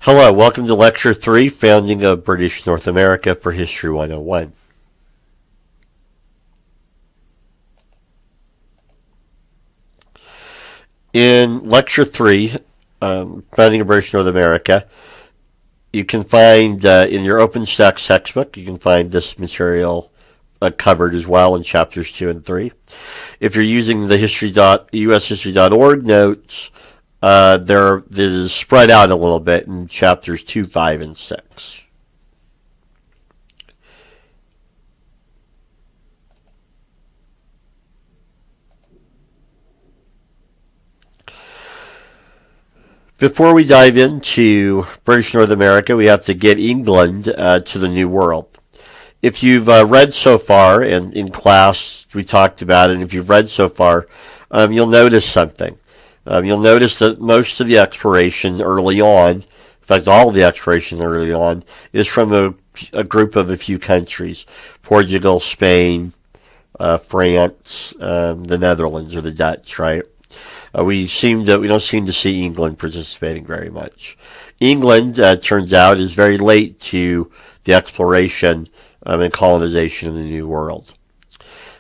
Hello, welcome to Lecture 3, Founding of British North America for History 101. In Lecture 3, Founding of British North America, you can find in your OpenStax textbook, you can find this material covered as well in Chapters 2 and 3. If you're using the ushistory.org notes, this is spread out a little bit in Chapters 2, 5, and 6. Before we dive into British North America, we have to get England to the New World. If you've read so far, and in class we talked about it, and if you've read so far, you'll notice something. You'll notice that most of the exploration early on, in fact all of the exploration early on, is from a group of a few countries. Portugal, Spain, France, the Netherlands, or the Dutch, right? We don't seem to see England participating very much. England, turns out, is very late to the exploration and colonization of the New World.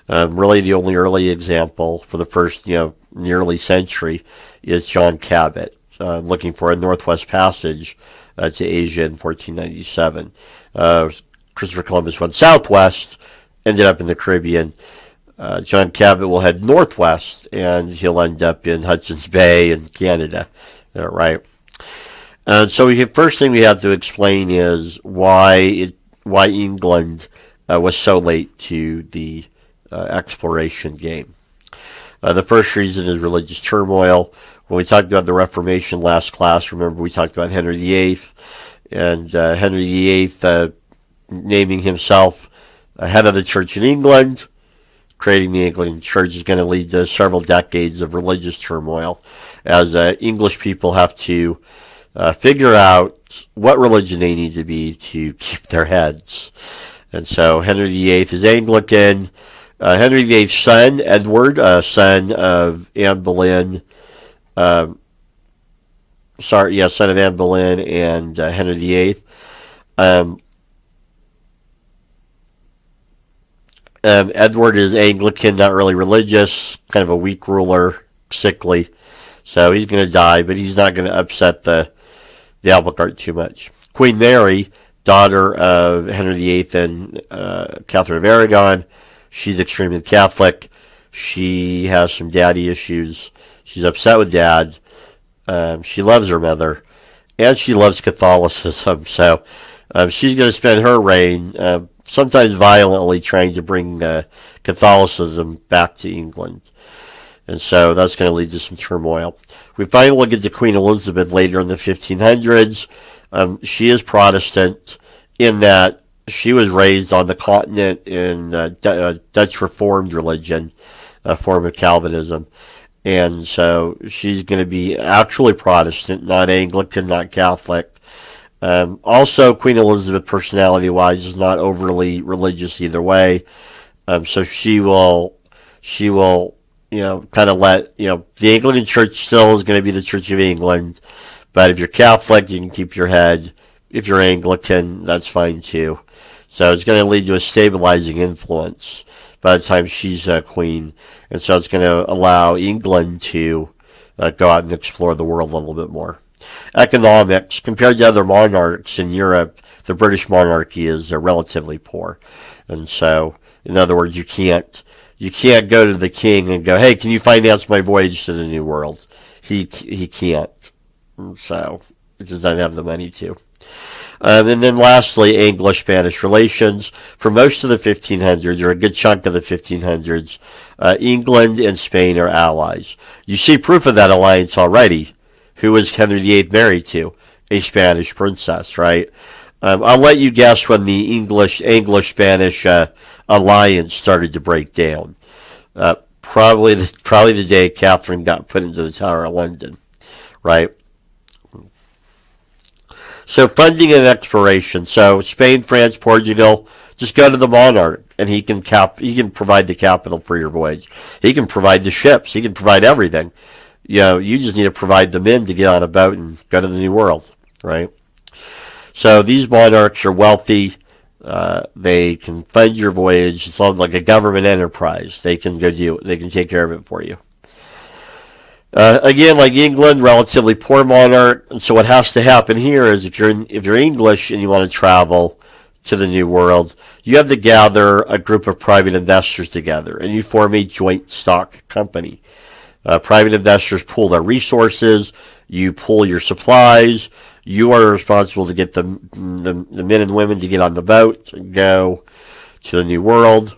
Really, the only early example for the first, nearly century is John Cabot, looking for a northwest passage to Asia in 1497. Christopher Columbus went southwest, ended up in the Caribbean. John Cabot will head northwest, and he'll end up in Hudson's Bay in Canada, right? And so first thing we have to explain is why England was so late to the exploration game. The first reason is religious turmoil. When we talked about the Reformation last class, remember we talked about Henry VIII, and Henry VIII naming himself head of the Church in England. Creating the Anglican Church is going to lead to several decades of religious turmoil as English people have to figure out what religion they need to be to keep their heads. And so Henry VIII is Anglican. Henry VIII's son, Edward, son of Anne Boleyn, son of Anne Boleyn and Henry VIII. Edward is Anglican, not really religious, kind of a weak ruler, sickly. So he's going to die, but he's not going to upset the apple cart too much. Queen Mary, daughter of Henry VIII and Catherine of Aragon, she's extremely Catholic. She has some daddy issues. She's upset with dad. She loves her mother, and she loves Catholicism. So she's going to spend her reign sometimes violently trying to bring Catholicism back to England. And so that's going to lead to some turmoil. We finally get to Queen Elizabeth later in the 1500s. She is Protestant in that she was raised on the continent in Dutch Reformed religion, a form of Calvinism. And so she's going to be actually Protestant, not Anglican, not Catholic. Also, Queen Elizabeth, personality-wise, is not overly religious either way. So she will, kind of let, the Anglican Church still is going to be the Church of England. But if you're Catholic, you can keep your head. If you're Anglican, that's fine too. So it's going to lead to a stabilizing influence by the time she's queen. And so it's going to allow England to go out and explore the world a little bit more. Economics, compared to other monarchs in Europe, the British monarchy is relatively poor. And so, in other words, you can't go to the king and go, hey, can you finance my voyage to the New World? He can't. So, he doesn't have the money to. And then lastly, English-Spanish relations. For most of the 1500s, or a good chunk of the 1500s, England and Spain are allies. You see proof of that alliance already. Who was Henry VIII married to? A Spanish princess, right? I'll let you guess when the English-Spanish alliance started to break down. Probably the day Catherine got put into the Tower of London, right? So funding and exploration. So Spain, France, Portugal, just go to the monarch, and he can provide the capital for your voyage. He can provide the ships. He can provide everything. You just need to provide the men to get on a boat and go to the New World, right? So these monarchs are wealthy. They can fund your voyage. It's like a government enterprise. They can they can take care of it for you. Again, like England, relatively poor monarch. And so what has to happen here is if you're English and you want to travel to the New World, you have to gather a group of private investors together, and you form a joint stock company. Private investors pool their resources. You pool your supplies. You are responsible to get the men and women to get on the boat and go to the New World.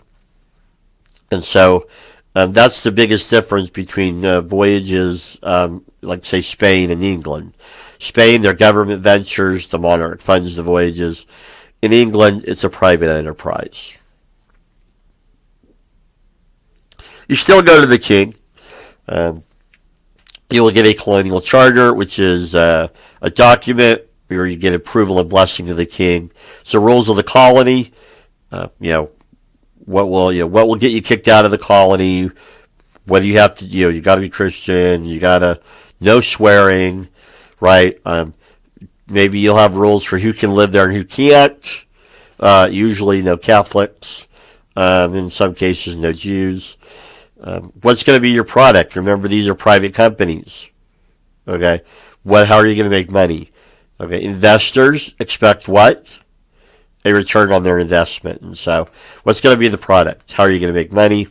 And so that's the biggest difference between voyages, like, say, Spain and England. Spain, they're government ventures. The monarch funds the voyages. In England, it's a private enterprise. You still go to the king. You will get a colonial charter, which is a document where you get approval and blessing of the king. So rules of the colony, what will get you kicked out of the colony, whether you have to, you got to be Christian, you got to no swearing, right? Maybe you'll have rules for who can live there and who can't. Usually no Catholics. In some cases, no Jews. What's going to be your product? Remember, these are private companies. Okay? How are you going to make money? Okay, investors expect what? A return on their investment. And so, what's going to be the product? How are you going to make money?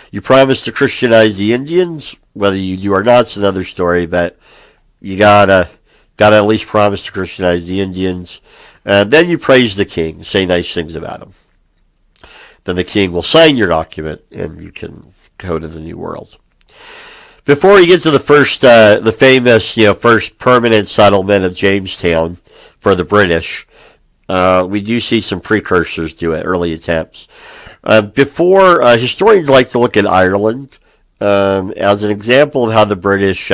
You promise to Christianize the Indians. Whether you do or not, it's another story, but you gotta at least promise to Christianize the Indians. And then you praise the king, say nice things about him. Then the king will sign your document, and you can go to the New World. Before we get to the famous, first permanent settlement of Jamestown for the British, we do see some precursors to it, early attempts. Historians like to look at Ireland as an example of how the British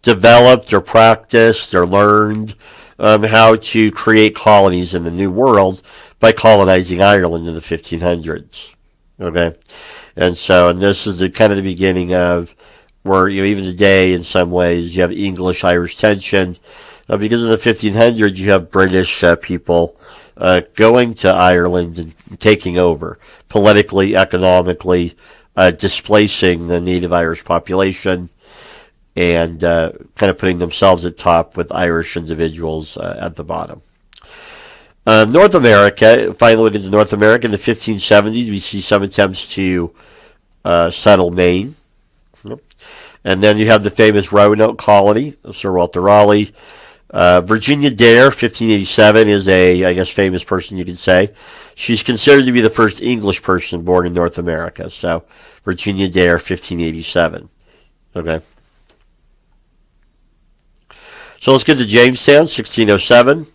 developed or practiced or learned how to create colonies in the New World by colonizing Ireland in the 1500s. Okay, and this is the kind of the beginning of where even today, in some ways, you have English-Irish tension because in the 1500s you have British people going to Ireland and taking over politically, economically, displacing the native Irish population, and kind of putting themselves at top with Irish individuals at the bottom. North America, finally look at North America in the 1570s, we see some attempts to settle Maine. And then you have the famous Roanoke colony of Sir Walter Raleigh. Virginia Dare, 1587, is a famous person you could say. She's considered to be the first English person born in North America. So, Virginia Dare, 1587. Okay. So let's get to Jamestown, 1607.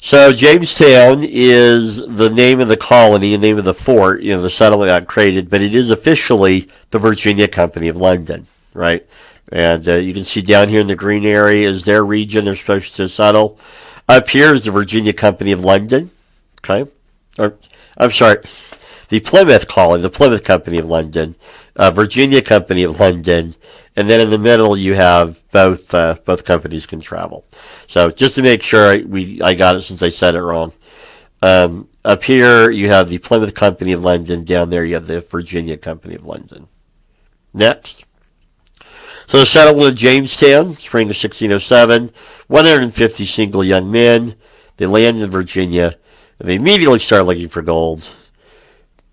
So Jamestown is the name of the colony, the name of the fort, the settlement got created, but it is officially the Virginia Company of London, right? And you can see down here in the green area is their region they're supposed to settle. Up here is the Virginia Company of London, okay? The Plymouth colony, the Plymouth Company of London, Virginia Company of London, and then in the middle you have both companies can travel. So just to make sure I got it since I said it wrong. Up here you have the Plymouth Company of London. Down there you have the Virginia Company of London. Next. So the settlement of Jamestown, spring of 1607, 150 single young men. They land in Virginia, and they immediately start looking for gold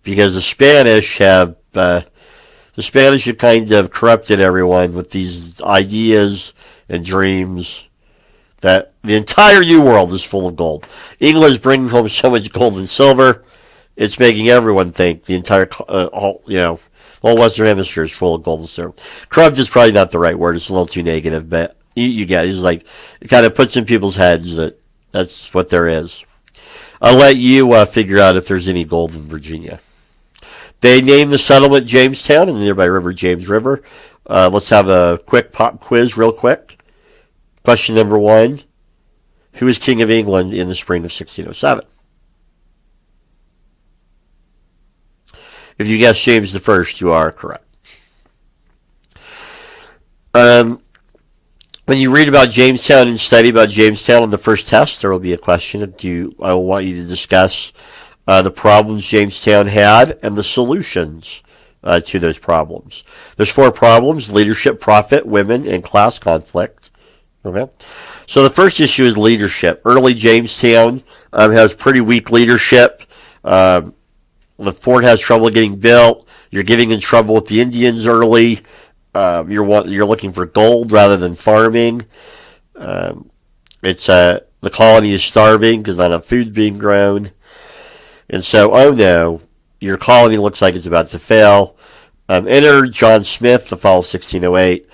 because the Spanish have kind of corrupted everyone with these ideas and dreams that the entire New World is full of gold. England is bringing home so much gold and silver, it's making everyone think the entire, whole Western Hemisphere is full of gold and silver. Corrupt is probably not the right word. It's a little too negative, but you get it. It's like, it kind of puts in people's heads that that's what there is. I'll let you figure out if there's any gold in Virginia. They named the settlement Jamestown in the nearby river, James River. Let's have a quick pop quiz real quick. Question number 1. Who was King of England in the spring of 1607? If you guess James I, you are correct. When you read about Jamestown and study about Jamestown on the first test, there will be a question. I will want you to discuss the problems Jamestown had and the solutions to those problems. There's 4 problems: leadership, profit, women, and class conflict. Okay. So the first issue is leadership. Early Jamestown has pretty weak leadership. The fort has trouble getting built. You're getting in trouble with the Indians early. You're looking for gold rather than farming. The colony is starving because not enough food being grown. And so, oh no, your colony looks like it's about to fail. Enter John Smith, the fall of 1608.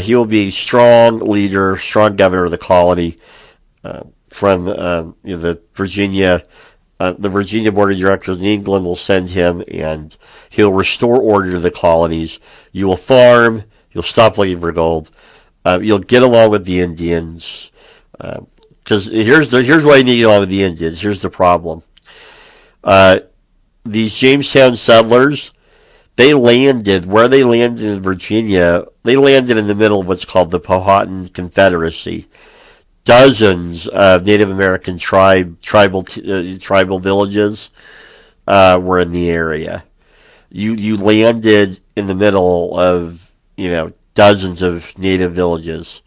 He will be a strong leader, strong governor of the colony from the Virginia. The Virginia Board of Directors in England will send him, and he'll restore order to the colonies. You will farm. You'll stop looking for gold. You'll get along with the Indians. Because here's why you need to get along with the Indians. Here's the problem. These Jamestown settlers, they landed in Virginia. They landed in the middle of what's called the Powhatan Confederacy. Dozens of Native American tribal villages were in the area. You landed in the middle of dozens of native villages,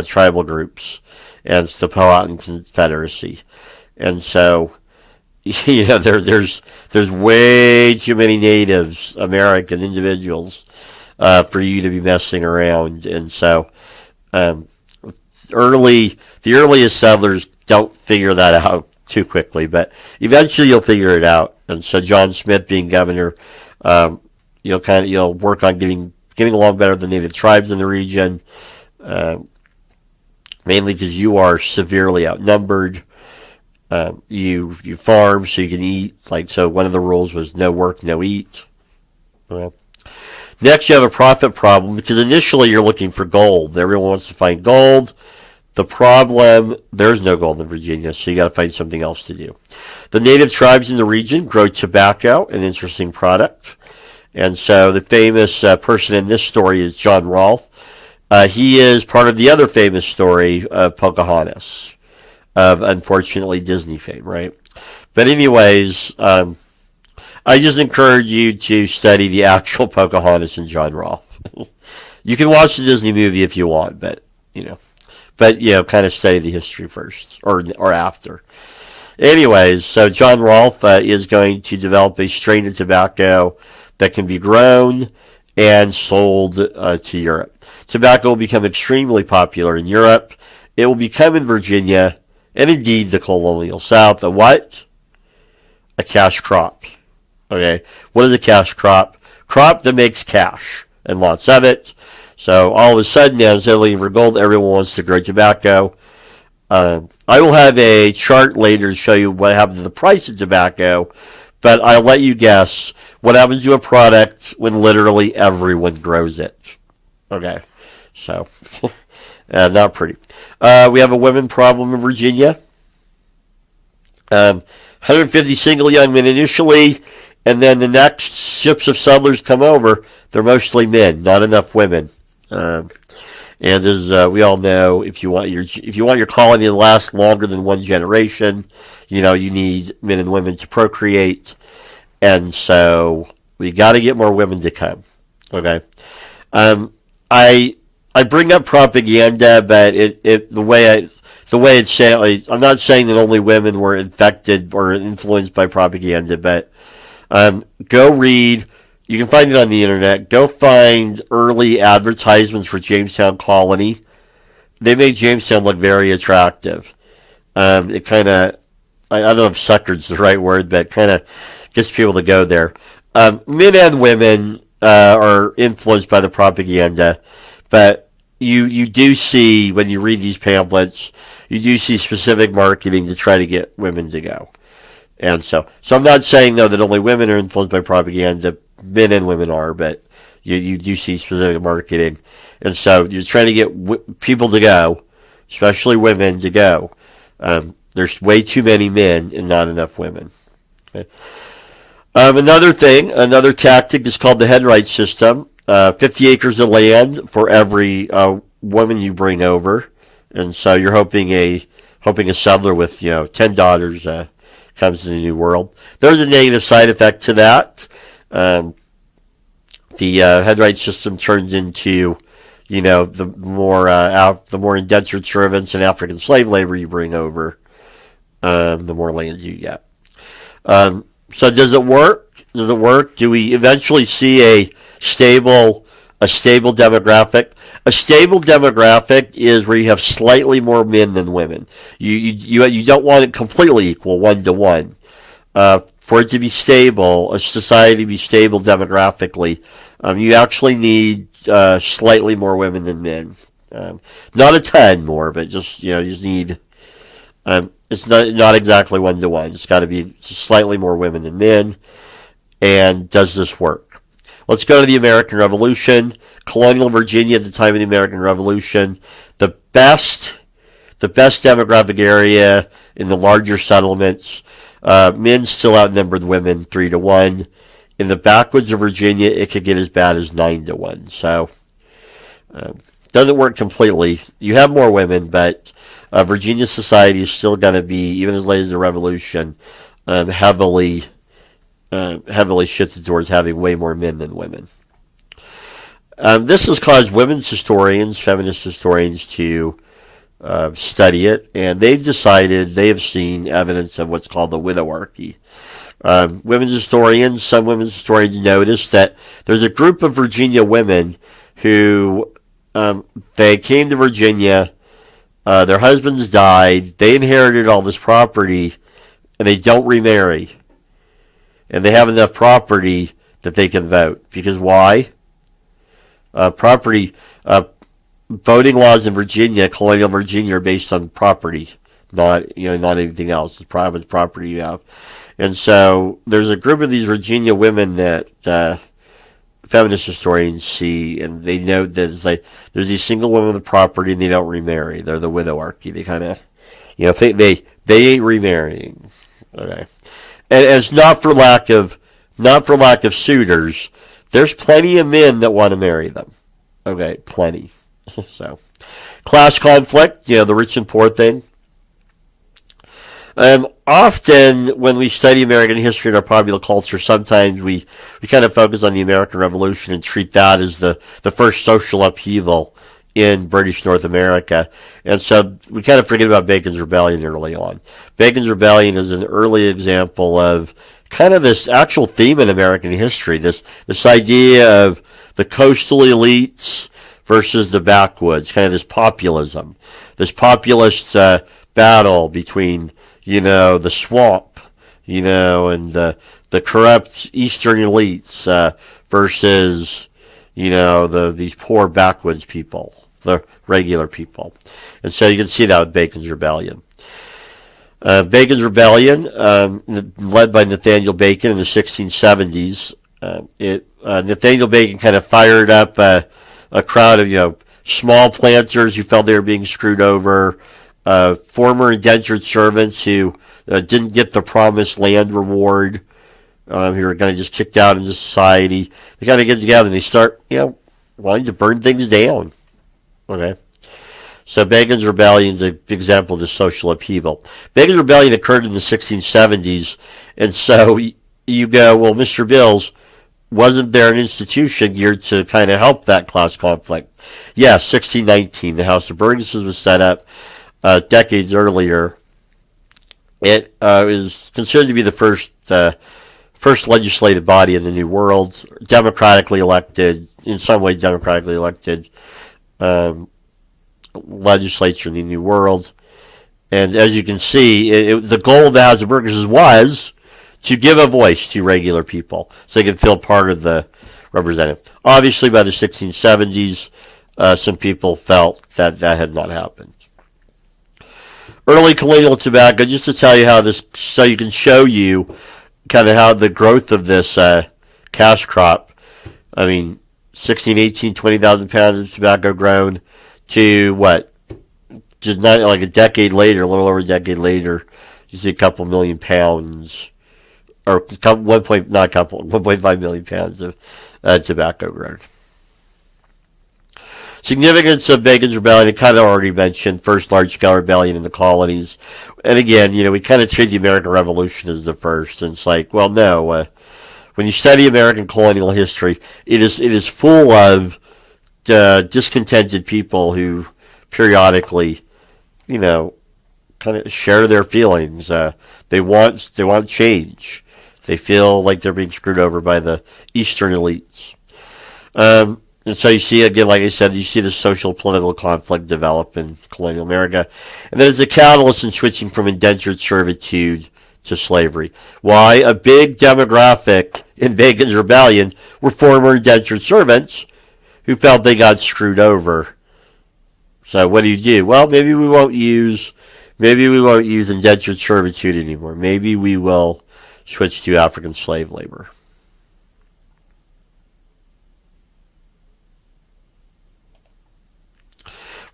tribal groups, and it's the Powhatan Confederacy, and so there's way too many Natives American individuals for you to be messing around, and so the earliest settlers don't figure that out too quickly, but eventually you'll figure it out. And so John Smith, being governor, work on getting along better with the native tribes in the region, mainly because you are severely outnumbered. You farm so you can eat. So one of the rules was no work, no eat. Okay. Next, you have a profit problem because initially you're looking for gold. Everyone wants to find gold. The problem, there's no gold in Virginia, so you got to find something else to do. The native tribes in the region grow tobacco, an interesting product. And so the famous person in this story is John Rolfe. He is part of the other famous story of Pocahontas, of unfortunately Disney fame, right? But anyways, I just encourage you to study the actual Pocahontas and John Rolfe. You can watch the Disney movie if you want, but kind of study the history first or after. Anyways, so John Rolfe is going to develop a strain of tobacco that can be grown and sold to Europe. Tobacco will become extremely popular in Europe. It will become in Virginia, and indeed the colonial South, a what? A cash crop. Okay, what is a cash crop? Crop that makes cash, and lots of it. So all of a sudden, now instead of looking for gold, everyone wants to grow tobacco. I will have a chart later to show you what happens to the price of tobacco, but I'll let you guess what happens to a product when literally everyone grows it. Okay, so not pretty. We have a women problem in Virginia. 150 single young men initially, and then the next ships of settlers come over. They're mostly men, not enough women. And as we all know, if you want your colony to last longer than one generation, you need men and women to procreate, and so we got to get more women to come. Okay, I bring up propaganda, but the way it's said, I'm not saying that only women were infected or influenced by propaganda, but go read. You can find it on the internet. Go find early advertisements for Jamestown Colony. They made Jamestown look very attractive. It kind of, I don't know if suckered's the right word, but kind of gets people to go there. Men and women are influenced by the propaganda, but you do see, when you read these pamphlets, you do see specific marketing to try to get women to go. And so I'm not saying, though, that only women are influenced by propaganda. Men and women are, but you do see specific marketing. And so you're trying to get people to go, especially women, to go. There's way too many men and not enough women. Okay. Another tactic is called the headright system. 50 acres of land for every women you bring over, and so you're hoping a settler with you know 10 daughters comes to the New World. There's a negative side effect to that. Um, the headright system turns into you know the more indentured servants and African slave labor you bring over, the more land you get. So does it work? Does it work? Do we eventually see a stable demographic? A stable demographic is where you have slightly more men than women. You don't want it completely equal, 1-to-1. For it to be stable, a society to be stable demographically, you actually need slightly more women than men. Not a ton more, but just you just need. It's not exactly 1-to-1. It's got to be slightly more women than men. And does this work? Let's go to the American Revolution. Colonial Virginia at the time of the American Revolution, the best demographic area in the larger settlements. Men still outnumbered women 3-to-1. In the backwoods of Virginia, it could get as bad as 9-to-1. So, doesn't work completely. You have more women, but Virginia society is still going to be, even as late as the Revolution, heavily shifted towards having way more men than women. This has caused women's historians, feminist historians, to study it, and they've decided they have seen evidence of what's called the widowarchy. Some women's historians noticed that there's a group of Virginia women who they came to Virginia, their husbands died, they inherited all this property, and they don't remarry. And they have enough property that they can vote. Because why? Voting laws in Virginia, colonial Virginia, are based on property, not anything else. It's private property you have. And so there's a group of these Virginia women that feminist historians see, and they note that it's like there's these single women with property and they don't remarry. They're the widowarchy. They kind of, they ain't remarrying. Okay, and it's not for lack of suitors. There's plenty of men that want to marry them. Okay, plenty. So, class conflict, the rich and poor thing. Often, when we study American history and our popular culture, sometimes we kind of focus on the American Revolution and treat that as the first social upheaval in British North America. And so we kind of forget about Bacon's Rebellion early on. Bacon's Rebellion is an early example of kind of this actual theme in American history, this idea of the coastal elites versus the backwoods, kind of this populism, this populist battle between the swamp, and the corrupt eastern elites versus, these poor backwoods people, the regular people. And so you can see that with Bacon's Rebellion. Bacon's Rebellion, led by Nathaniel Bacon in the 1670s, Nathaniel Bacon kind of fired up a crowd of, small planters who felt they were being screwed over, former indentured servants who didn't get the promised land reward, who were kind of just kicked out into society. They kind of get together and they start, wanting to burn things down. Okay. So Bacon's Rebellion is an example of this social upheaval. Bacon's Rebellion occurred in the 1670s, and so you go, well, Mr. Bills, wasn't there an institution geared to kind of help that class conflict? Yes, 1619, the House of Burgesses was set up decades earlier. It is considered to be the first legislative body in the New World, democratically elected, in some ways democratically elected legislature in the New World. And as you can see, the goal of the House of Burgesses was to give a voice to regular people so they can feel part of the representative. Obviously, by the 1670s, some people felt that had not happened. Early colonial tobacco, just to tell you how this, so you can show you kind of how the growth of this cash crop, 1618, 20,000 pounds of tobacco grown to what? Just not like a decade later, a little over a decade later, you see a couple million pounds, or 1.5 million pounds of tobacco grown. Significance of Bacon's Rebellion, I kind of already mentioned, first large-scale rebellion in the colonies. And again, we kind of treat the American Revolution as the first, and it's like, well, no. When you study American colonial history, it is full of discontented people who periodically, kind of share their feelings. They want change. They feel like they're being screwed over by the Eastern elites. And so you see, again, like I said, you see the social political conflict develop in colonial America. And then it's a catalyst in switching from indentured servitude to slavery. Why? A big demographic in Bacon's Rebellion were former indentured servants who felt they got screwed over. So what do? Well, maybe we won't use indentured servitude anymore. Maybe we will switch to African slave labor.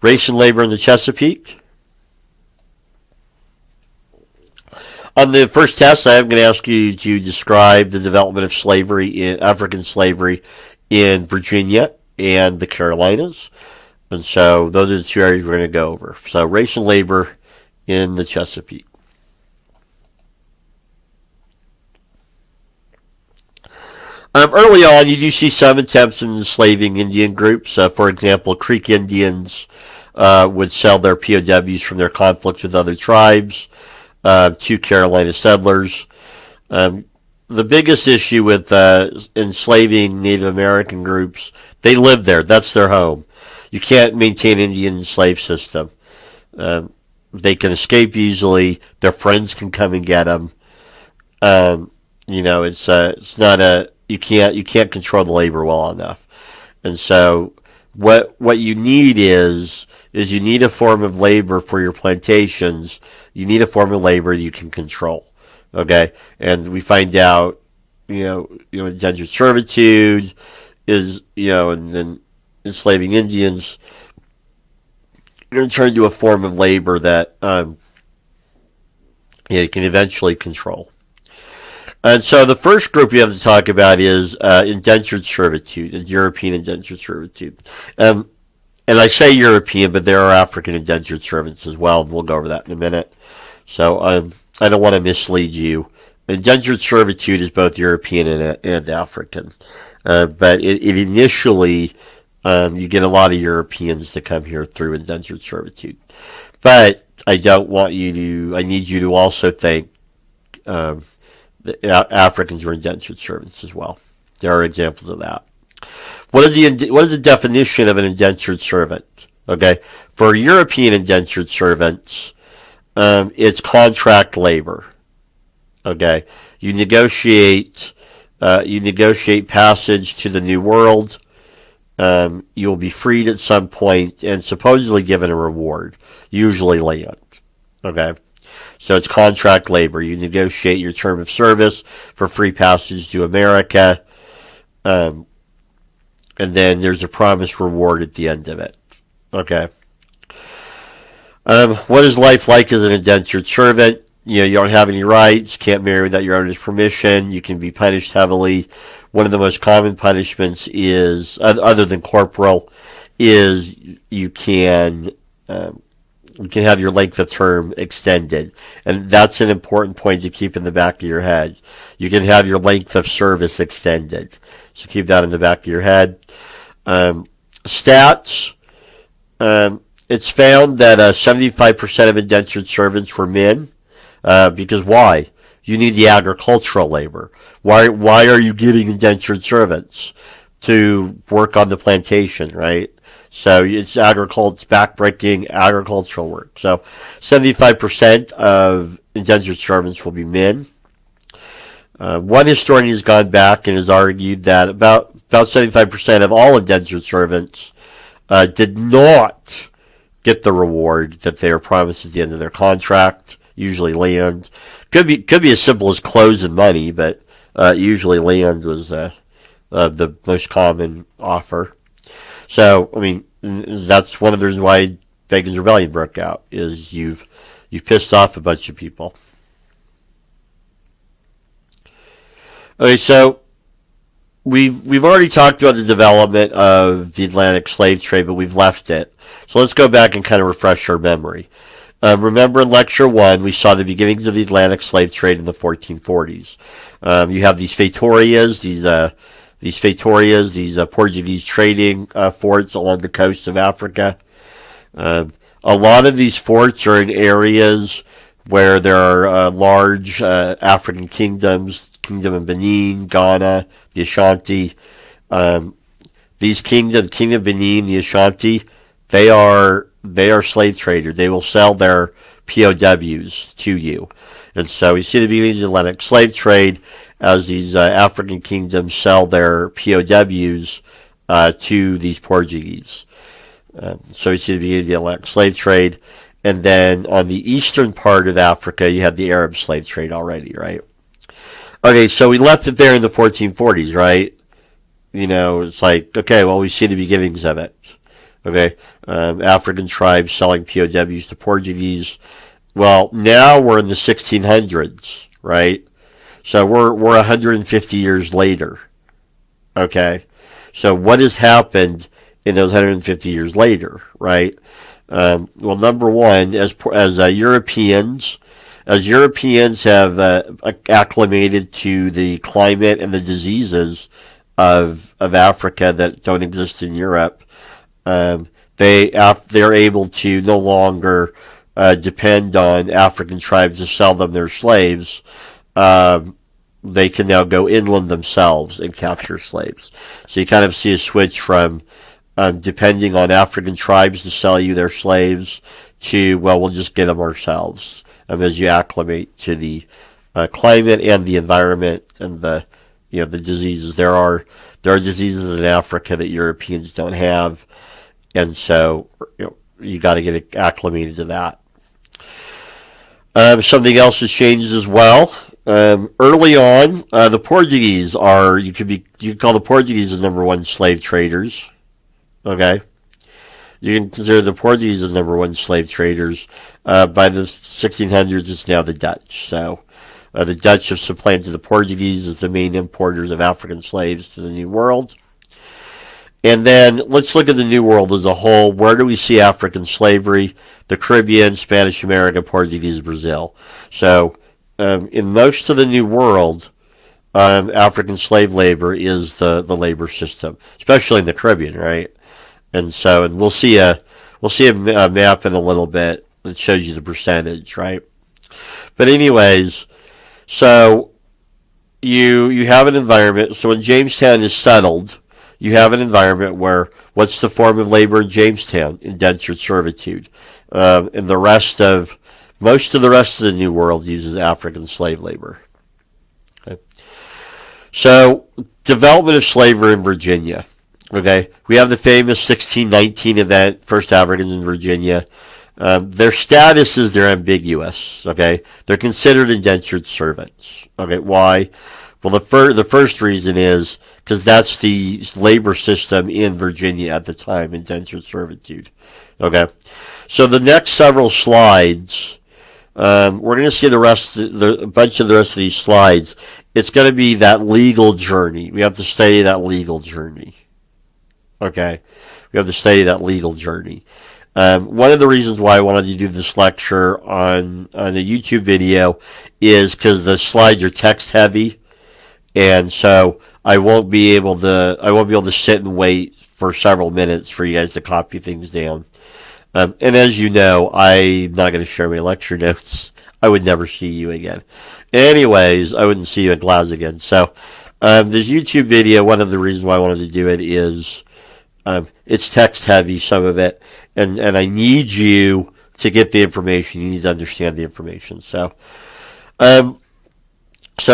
Race and labor in the Chesapeake. On the first test, I'm going to ask you to describe the development of African slavery in Virginia and the Carolinas. And so those are the two areas we're going to go over. So race and labor in the Chesapeake. Early on, you do see some attempts in enslaving Indian groups. For example, Creek Indians would sell their POWs from their conflicts with other tribes to Carolina settlers. The biggest issue with enslaving Native American groups, they live there. That's their home. You can't maintain an Indian slave system. They can escape easily. Their friends can come and get them. It's not a you can't control the labor well enough. And so what you need is you need a form of labor for your plantations. You need a form of labor you can control. Okay? And we find out, indentured servitude is, and then enslaving Indians, you're going to turn to a form of labor that you can eventually control. And so the first group we have to talk about is indentured servitude, and European indentured servitude. And I say European, but there are African indentured servants as well. We'll go over that in a minute. So I don't want to mislead you. Indentured servitude is both European and African. But it initially, you get a lot of Europeans to come here through indentured servitude. But I need you to also think Africans were indentured servants as well. There are examples of that. What is the definition of an indentured servant? Okay, for European indentured servants, it's contract labor. Okay, you negotiate passage to the New World. You'll be freed at some point and supposedly given a reward, usually land. Okay. So it's contract labor. You negotiate your term of service for free passage to America, and then there's a promised reward at the end of it. Okay. What is life like as an indentured servant? You don't have any rights, can't marry without your owner's permission, you can be punished heavily. One of the most common punishments is, other than corporal, is you can have your length of term extended. And that's an important point to keep in the back of your head. You can have your length of service extended. So keep that in the back of your head. Stats. It's found that 75% of indentured servants were men. Because why? You need the agricultural labor. Why are you getting indentured servants? To work on the plantation, right? So it's backbreaking agricultural work. So 75% of indentured servants will be men. One historian has gone back and has argued that about 75% of all indentured servants did not get the reward that they were promised at the end of their contract. Usually land. Could be as simple as clothes and money, but usually land was the most common offer. So, I mean, that's one of the reasons why Bacon's Rebellion broke out, is you've pissed off a bunch of people. Okay, so we've already talked about the development of the Atlantic slave trade, but we've left it. So let's go back and kind of refresh our memory. Remember in Lecture 1, we saw the beginnings of the Atlantic slave trade in the 1440s. You have these Feitorias, these Portuguese trading forts along the coast of Africa. A lot of these forts are in areas where there are large African kingdoms, Kingdom of Benin, Ghana, the Ashanti. These kingdoms, Kingdom of Benin, the Ashanti, they are slave traders. They will sell their POWs to you. And so we see the beginning of the Atlantic slave trade as these African kingdoms sell their POWs to these Portuguese. So we see the beginning of the Atlantic slave trade. And then on the eastern part of Africa, you have the Arab slave trade already, right? Okay, so we left it there in the 1440s, right? You know, it's like, okay, well, we see the beginnings of it. Okay, African tribes selling POWs to Portuguese. Well, now we're in the 1600s, right? So we're 150 years later. Okay, so what has happened in those 150 years later, right? Well, number one, as Europeans have acclimated to the climate and the diseases of Africa that don't exist in Europe, they're able to no longer depend on African tribes to sell them their slaves. They can now go inland themselves and capture slaves. So you kind of see a switch from depending on African tribes to sell you their slaves to, well, we'll just get them ourselves. As you acclimate to the climate and the environment and the diseases. There are diseases in Africa that Europeans don't have, and so you got to get acclimated to that. Something else has changed as well. Early on, the Portuguese you could call the Portuguese the number one slave traders. Okay, you can consider the Portuguese the number one slave traders. By the 1600s, it's now the Dutch. So the Dutch have supplanted the Portuguese as the main importers of African slaves to the New World. And then let's look at the New World as a whole. Where do we see African slavery? The Caribbean, Spanish America, Portuguese, Brazil. So in most of the New World, African slave labor is the labor system, especially in the Caribbean, right? And we'll see a map in a little bit that shows you the percentage, right? But anyways, so you have an environment. So when Jamestown is settled, you have an environment where what's the form of labor in Jamestown? Indentured servitude. And most of the rest of the New World uses African slave labor. Okay. So development of slavery in Virginia. Okay, we have the famous 1619 event, first Africans in Virginia. Their status is they're ambiguous. Okay, they're considered indentured servants. Okay, why? Well, the first reason is because that's the labor system in Virginia at the time, indentured servitude. Okay, so the next several slides, we're going to see a bunch of the rest of these slides. It's going to be that legal journey. We have to study that legal journey. Okay, we have to study that legal journey. One of the reasons why I wanted to do this lecture on a YouTube video is because the slides are text heavy, and so I won't be able to sit and wait for several minutes for you guys to copy things down. And as you know, I'm not going to share my lecture notes. I would never see you again. Anyways, I wouldn't see you in class again. So this YouTube video, one of the reasons why I wanted to do it is it's text heavy, some of it, and I need you to get the information. You need to understand the information. So we're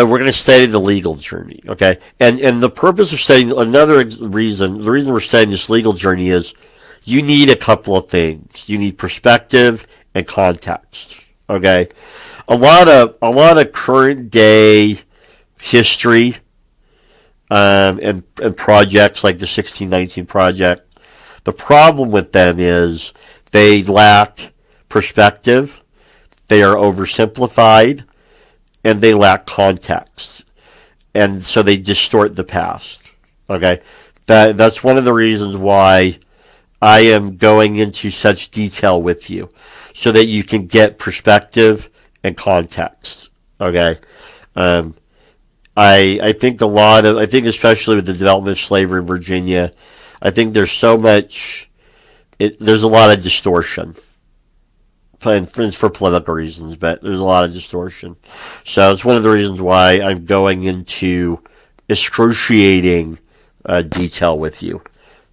going to study the legal journey, okay? And the purpose of studying, the reason we're studying this legal journey is you need a couple of things. You need perspective and context, okay? A lot of current day history and projects like the 1619 project, the problem with them is they lack perspective, they are oversimplified, and they lack context. And so they distort the past. Okay, that's one of the reasons why I am going into such detail with you, so that you can get perspective and context. Okay, um, I think I think especially with the development of slavery in Virginia, I think there's so much, there's a lot of distortion. And for political reasons, but there's a lot of distortion. So it's one of the reasons why I'm going into excruciating detail with you.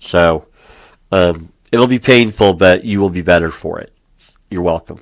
So it'll be painful, but you will be better for it. You're welcome.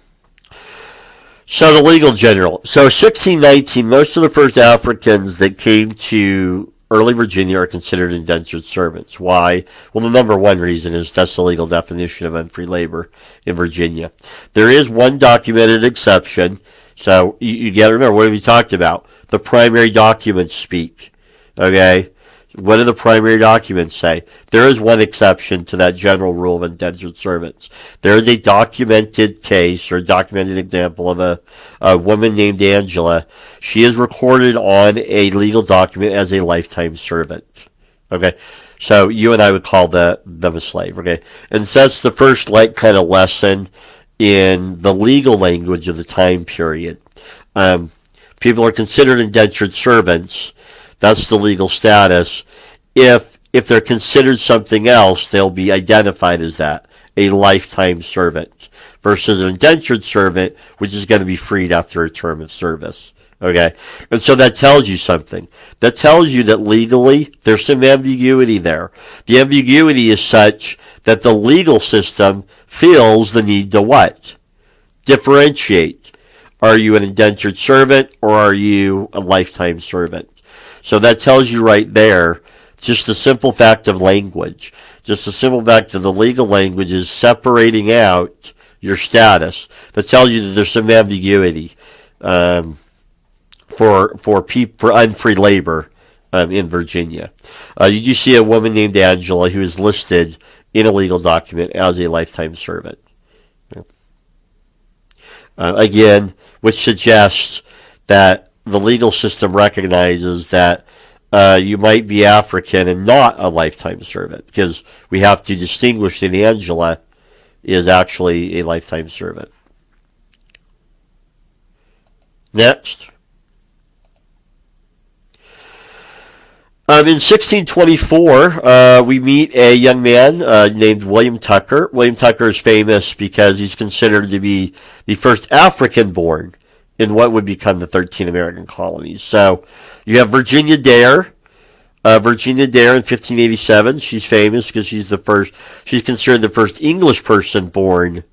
So the legal general. So 1619, most of the first Africans that came to early Virginia are considered indentured servants. Why? Well, the number one reason is that's the legal definition of unfree labor in Virginia. There is one documented exception. So you got to remember, what have you talked about? The primary documents speak. Okay? What do the primary documents say? There is one exception to that general rule of indentured servants. There is a documented case or a documented example of a woman named Angela. She is recorded on a legal document as a lifetime servant. Okay, so you and I would call them a slave. Okay, and so that's the first kind of lesson in the legal language of the time period. People are considered indentured servants. That's the legal status. If they're considered something else, they'll be identified as that, a lifetime servant, versus an indentured servant, which is going to be freed after a term of service. Okay? And so that tells you something. That tells you that legally, there's some ambiguity there. The ambiguity is such that the legal system feels the need to what? Differentiate. Are you an indentured servant or are you a lifetime servant? So that tells you right there, just the simple fact of language. Just the simple fact of the legal language is separating out your status. That tells you that there's some ambiguity for unfree labor in Virginia. You do see a woman named Angela who is listed in a legal document as a lifetime servant. Again, which suggests that the legal system recognizes that you might be African and not a lifetime servant, because we have to distinguish that Angela is actually a lifetime servant. Next. In 1624, we meet a young man named William Tucker. William Tucker is famous because he's considered to be the first African-born in what would become the 13 American colonies. So you have Virginia Dare. Virginia Dare in 1587. She's famous because she's considered the first English person born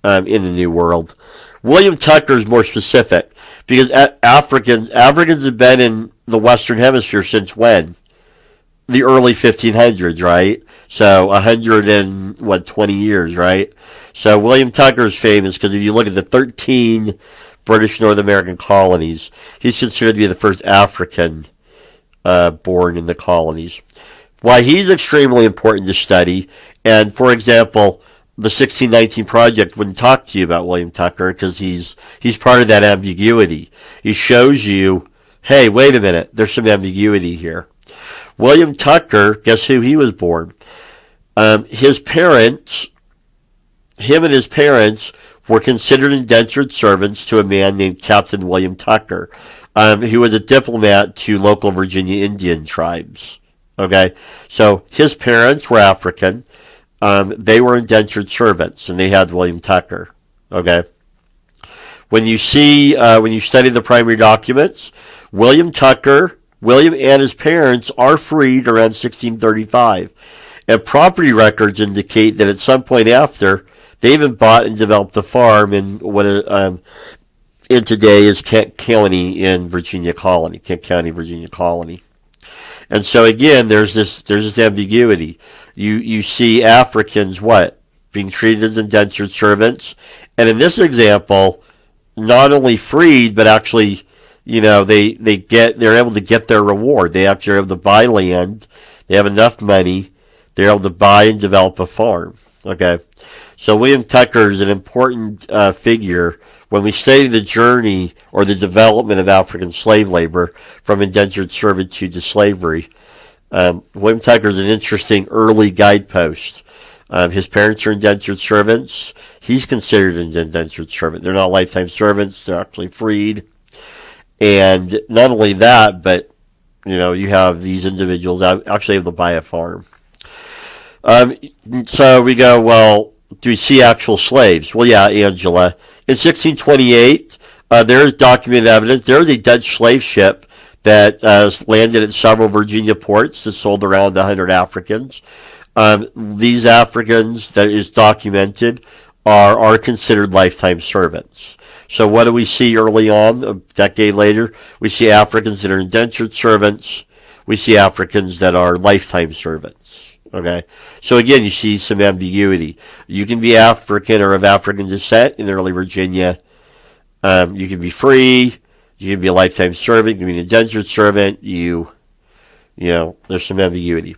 in the New World. William Tucker is more specific because Africans have been in the Western Hemisphere since when? The early 1500s, right? So 120 years, right? So William Tucker is famous because if you look at the 13 British North American colonies, he's considered to be the first African born in the colonies. Why he's extremely important to study, and for example, the 1619 Project wouldn't talk to you about William Tucker because he's part of that ambiguity. He shows you, hey, wait a minute, there's some ambiguity here. William Tucker, guess who he was born? Him and his parents were considered indentured servants to a man named Captain William Tucker, who was a diplomat to local Virginia Indian tribes. Okay, so his parents were African. They were indentured servants, and they had William Tucker. Okay, when you study the primary documents, William and his parents are freed around 1635, and property records indicate that at some point after, they even bought and developed a farm in what in today is Kent County in Virginia Colony, Kent County, Virginia Colony. And so again, there's this ambiguity. You see Africans being treated as indentured servants, and in this example, not only freed but actually, they're able to get their reward. They actually are able to buy land. They have enough money. They're able to buy and develop a farm. Okay, so William Tucker is an important figure when we study the journey or the development of African slave labor from indentured servitude to slavery. William Tucker's an interesting early guidepost. His parents are indentured servants. He's considered an indentured servant. They're not lifetime servants. They're actually freed. And not only that, but, you have these individuals actually able to buy a farm. So we go, well, do we see actual slaves? Well, yeah, Angela. In 1628, there is documented evidence. There is a Dutch slave ship that landed at several Virginia ports that sold around 100 Africans. These Africans, that is documented, are considered lifetime servants. So what do we see early on, a decade later? We see Africans that are indentured servants. We see Africans that are lifetime servants. Okay? So again, you see some ambiguity. You can be African or of African descent in early Virginia. You can be free. You can be a lifetime servant. You can be an indentured servant. There's some ambiguity.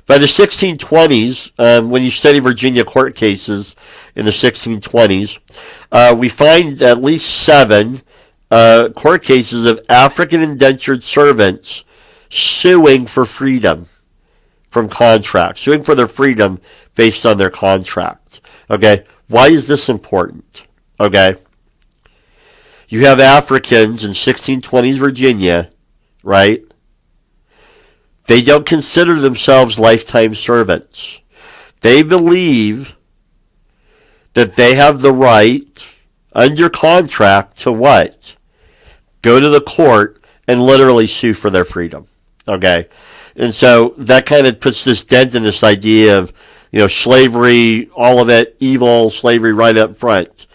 By the 1620s, when you study Virginia court cases in the 1620s, we find at least 7 court cases of African indentured servants suing for freedom from contracts, suing for their freedom based on their contract. Okay, why is this important? Okay, you have Africans in 1620s Virginia, right? They don't consider themselves lifetime servants. They believe that they have the right, under contract, to what? Go to the court and literally sue for their freedom. Okay? And so that kind of puts this dent in this idea of, slavery, all of it, evil, slavery right up front.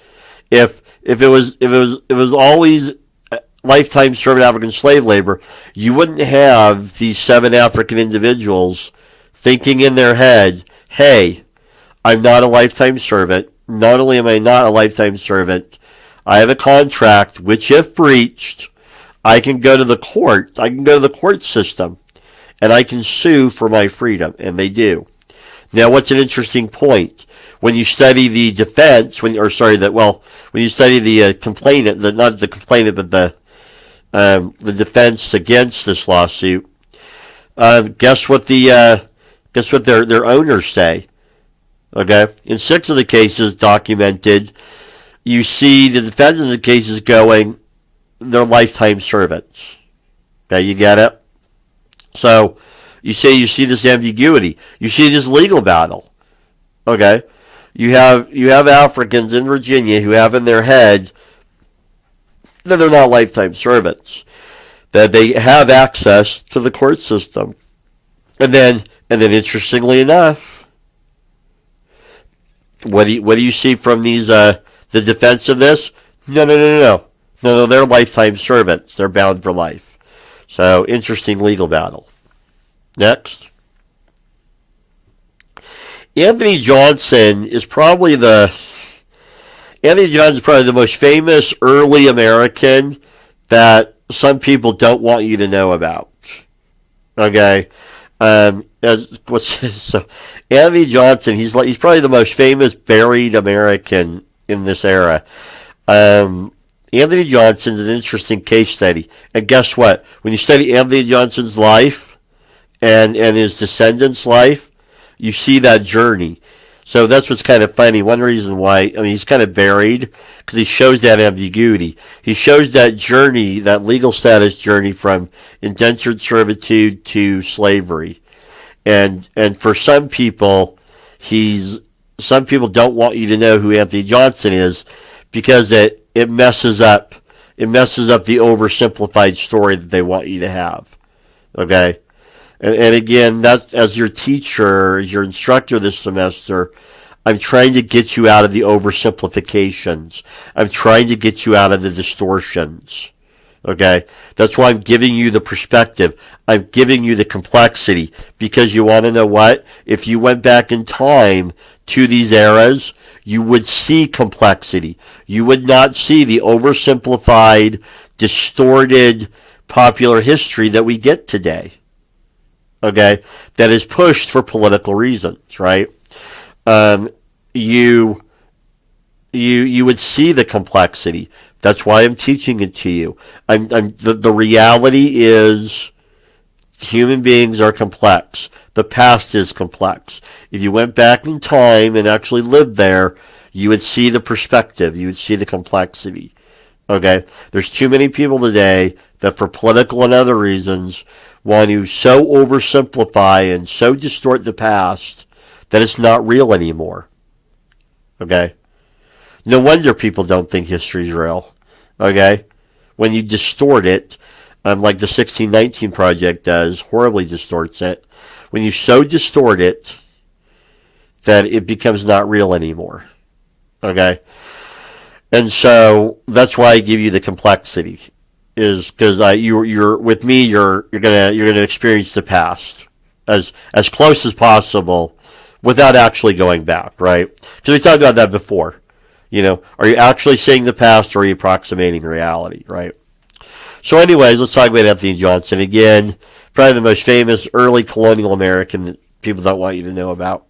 If it was always lifetime servant African slave labor, you wouldn't have these 7 African individuals thinking in their head, hey, I'm not a lifetime servant. Not only am I not a lifetime servant, I have a contract which, if breached, I can go to the court. I can go to the court system, and I can sue for my freedom, and they do. Now, what's an interesting point? When you study the defense, when you study the complainant, not the complainant, but the defense against this lawsuit, guess what their owners say? Okay, in 6 of the cases documented, you see the defendant in the cases going, they're lifetime servants. Okay, you get it? So you see this ambiguity. You see this legal battle. Okay, you have Africans in Virginia who have in their head that they're not lifetime servants, that they have access to the court system. And then interestingly enough, what do you see from these the defense of this? No, they're lifetime servants. They're bound for life. So interesting legal battle. Next. Anthony Johnson is probably the most famous early American that some people don't want you to know about. Okay, so Anthony Johnson, he's probably the most famous buried American in this era. Anthony Johnson's an interesting case study, and guess what? When you study Anthony Johnson's life and his descendants' life, you see that journey. So that's what's kind of funny. One reason why, he's kind of buried, because he shows that ambiguity. He shows that journey, that legal status journey from indentured servitude to slavery. And for some people, some people don't want you to know who Anthony Johnson is, because it messes up the oversimplified story that they want you to have. Okay? And again, that's, as your teacher, as your instructor this semester, I'm trying to get you out of the oversimplifications. I'm trying to get you out of the distortions. Okay? That's why I'm giving you the perspective. I'm giving you the complexity. Because you want to know what? If you went back in time to these eras, you would see complexity. You would not see the oversimplified, distorted popular history that we get today. Okay, that is pushed for political reasons, right? You would see the complexity. That's why I'm teaching it to you. The reality is Human beings are complex. The past is complex. If you went back in time and actually lived there, you would see the perspective. You would see the complexity. Okay? There's too many people today that for political and other reasons want to so oversimplify and so distort the past that it's not real anymore. Okay? No wonder people don't think history's real. Okay? When you distort it, like the 1619 Project does, horribly distorts it. When you so distort it that it becomes not real anymore. Okay? And so that's why I give you the complexity, is because you're with me. You're gonna experience the past as close as possible without actually going back, right? Because we talked about that before. Are you actually seeing the past, or are you approximating reality, right? So anyways, let's talk about Anthony Johnson. Again, probably the most famous early colonial American that people don't want you to know about.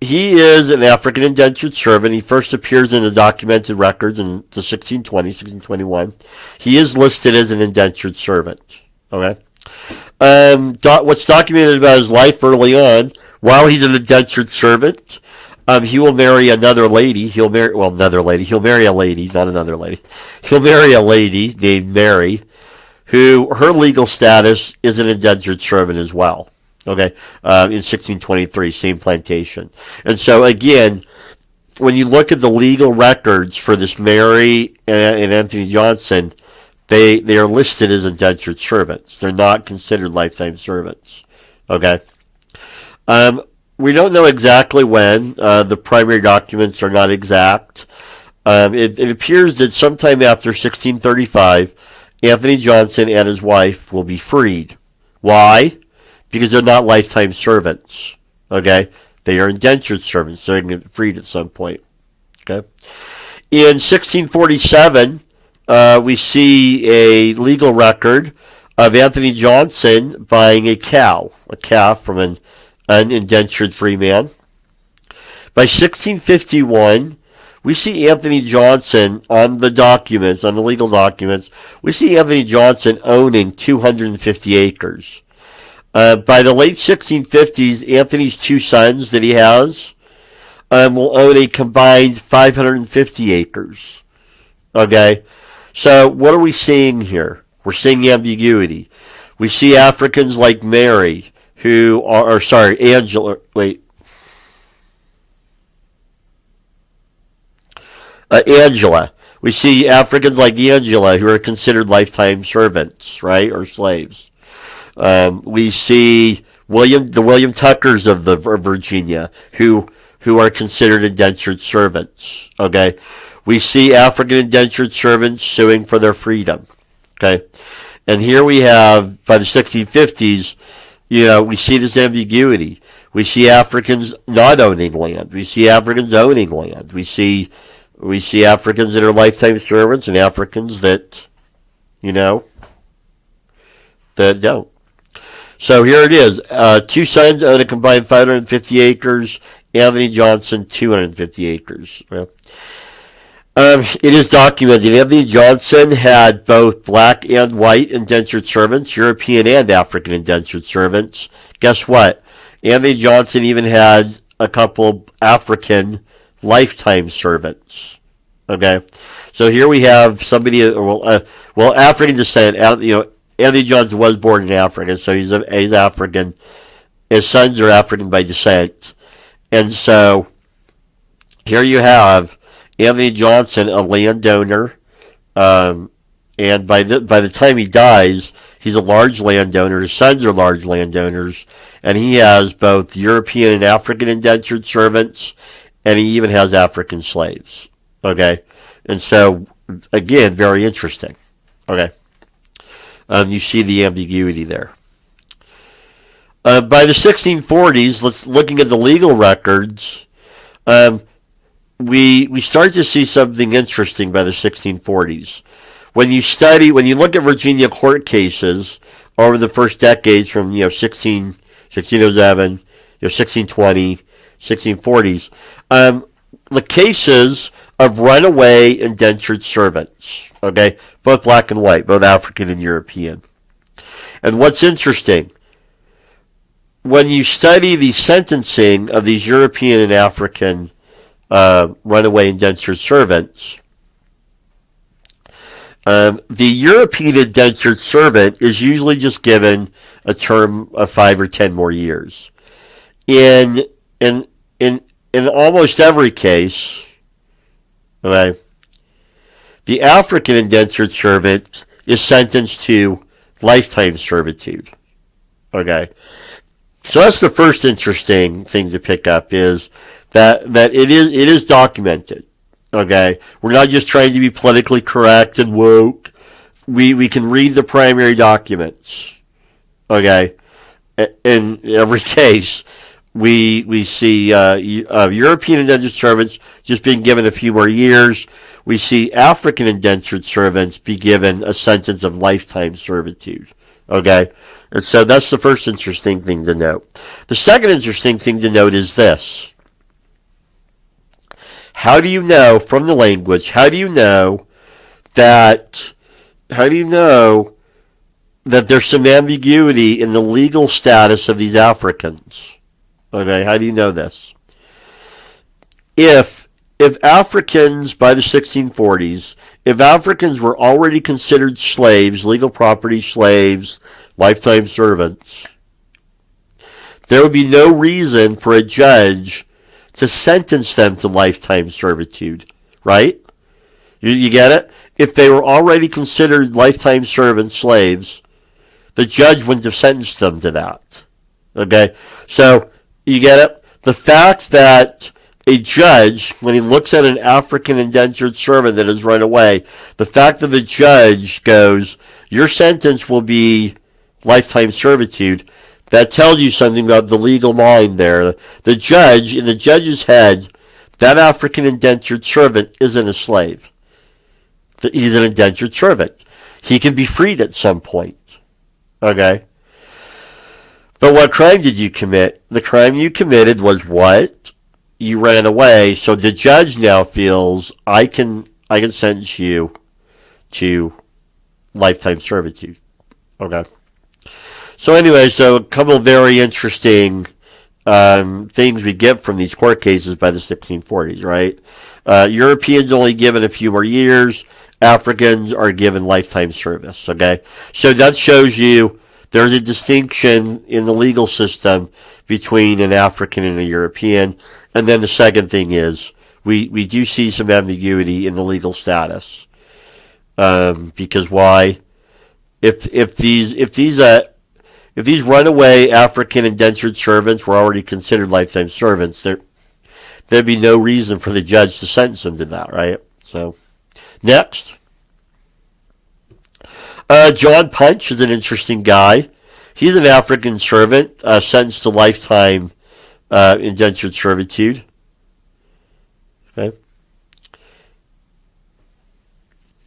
He is an African indentured servant. He first appears in the documented records in the 1620, 1621. He is listed as an indentured servant. Okay. What's documented about his life early on, while he's an indentured servant, he will marry another lady. He'll marry a lady, not another lady. He'll marry a lady named Mary, who her legal status is an indentured servant as well. Okay, in 1623, same plantation. And so again, when you look at the legal records for this Mary and Anthony Johnson, they are listed as indentured servants. They're not considered lifetime servants. Okay. We don't know exactly when. The primary documents are not exact. It appears that sometime after 1635, Anthony Johnson and his wife will be freed. Why? Because they're not lifetime servants. Okay? They are indentured servants. So they're going to get freed at some point. Okay? In 1647, we see a legal record of Anthony Johnson buying a calf from an indentured free man. By 1651, we see Anthony Johnson on the documents, on the legal documents, we see Anthony Johnson owning 250 acres. By the late 1650s, Anthony's two sons that he has will own a combined 550 acres. Okay? So what are we seeing here? We're seeing ambiguity. We see Africans like Mary, Angela. We see Africans like Angela who are considered lifetime servants, right, or slaves. We see the William Tuckers of Virginia who are considered indentured servants. Okay, we see African indentured servants suing for their freedom. Okay, and here we have by the 1650s. We see this ambiguity. We see Africans not owning land. We see Africans owning land. We see Africans that are lifetime servants and Africans that, that don't. So here it is. Two sons own a combined 550 acres. Anthony Johnson, 250 acres. It is documented. Anthony Johnson had both black and white indentured servants, European and African indentured servants. Guess what? Anthony Johnson even had a couple African lifetime servants. Okay, so here we have somebody, African descent. Anthony Johnson was born in Africa, so he's African. His sons are African by descent, and so here you have Anthony Johnson, a landowner, and by the time he dies, he's a large landowner. His sons are large landowners, and he has both European and African indentured servants, and he even has African slaves. Okay, and so again, very interesting. Okay, you see the ambiguity there. By the 1640s, looking at the legal records, we start to see something interesting by the 1640s. When you look at Virginia court cases over the first decades from 1607, 1620, 1640s, the cases of runaway indentured servants, okay, both black and white, both African and European. And what's interesting, when you study the sentencing of these European and African runaway indentured servants, the European indentured servant is usually just given a term of 5 or 10 more years. In almost every case, okay, the African indentured servant is sentenced to lifetime servitude. Okay, so that's the first interesting thing to pick up, is that it is documented. Okay, we're not just trying to be politically correct and woke. We can read the primary documents. Okay, in every case, we see European indentured servants just being given a few more years. We see African indentured servants be given a sentence of lifetime servitude. Okay, and so that's the first interesting thing to note. The second interesting thing to note is this. How do you know from the language, how do you know that there's some ambiguity in the legal status of these Africans? Okay, how do you know this? If Africans by the 1640s, if Africans were already considered slaves, legal property slaves, lifetime servants, there would be no reason for a judge to sentence them to lifetime servitude, right? You get it? If they were already considered lifetime servants, slaves, the judge wouldn't have sentenced them to that. Okay? So, you get it? The fact that a judge, when he looks at an African indentured servant that has run away, the fact that the judge goes, your sentence will be lifetime servitude, that tells you something about the legal mind there. The judge, in the judge's head, that African indentured servant isn't a slave. He's an indentured servant. He can be freed at some point. Okay? But what crime did you commit? The crime you committed was what? You ran away, so the judge now feels, I can sentence you to lifetime servitude. Okay? So anyway, so a couple of very interesting things we get from these court cases by the 1640s, right? Europeans only given a few more years. Africans are given lifetime service, okay? So that shows you there's a distinction in the legal system between an African and a European. And then the second thing is we do see some ambiguity in the legal status. Because why? If these runaway African indentured servants were already considered lifetime servants, there'd be no reason for the judge to sentence them to that, right? So, next. John Punch is an interesting guy. He's an African servant, sentenced to lifetime indentured servitude. Okay.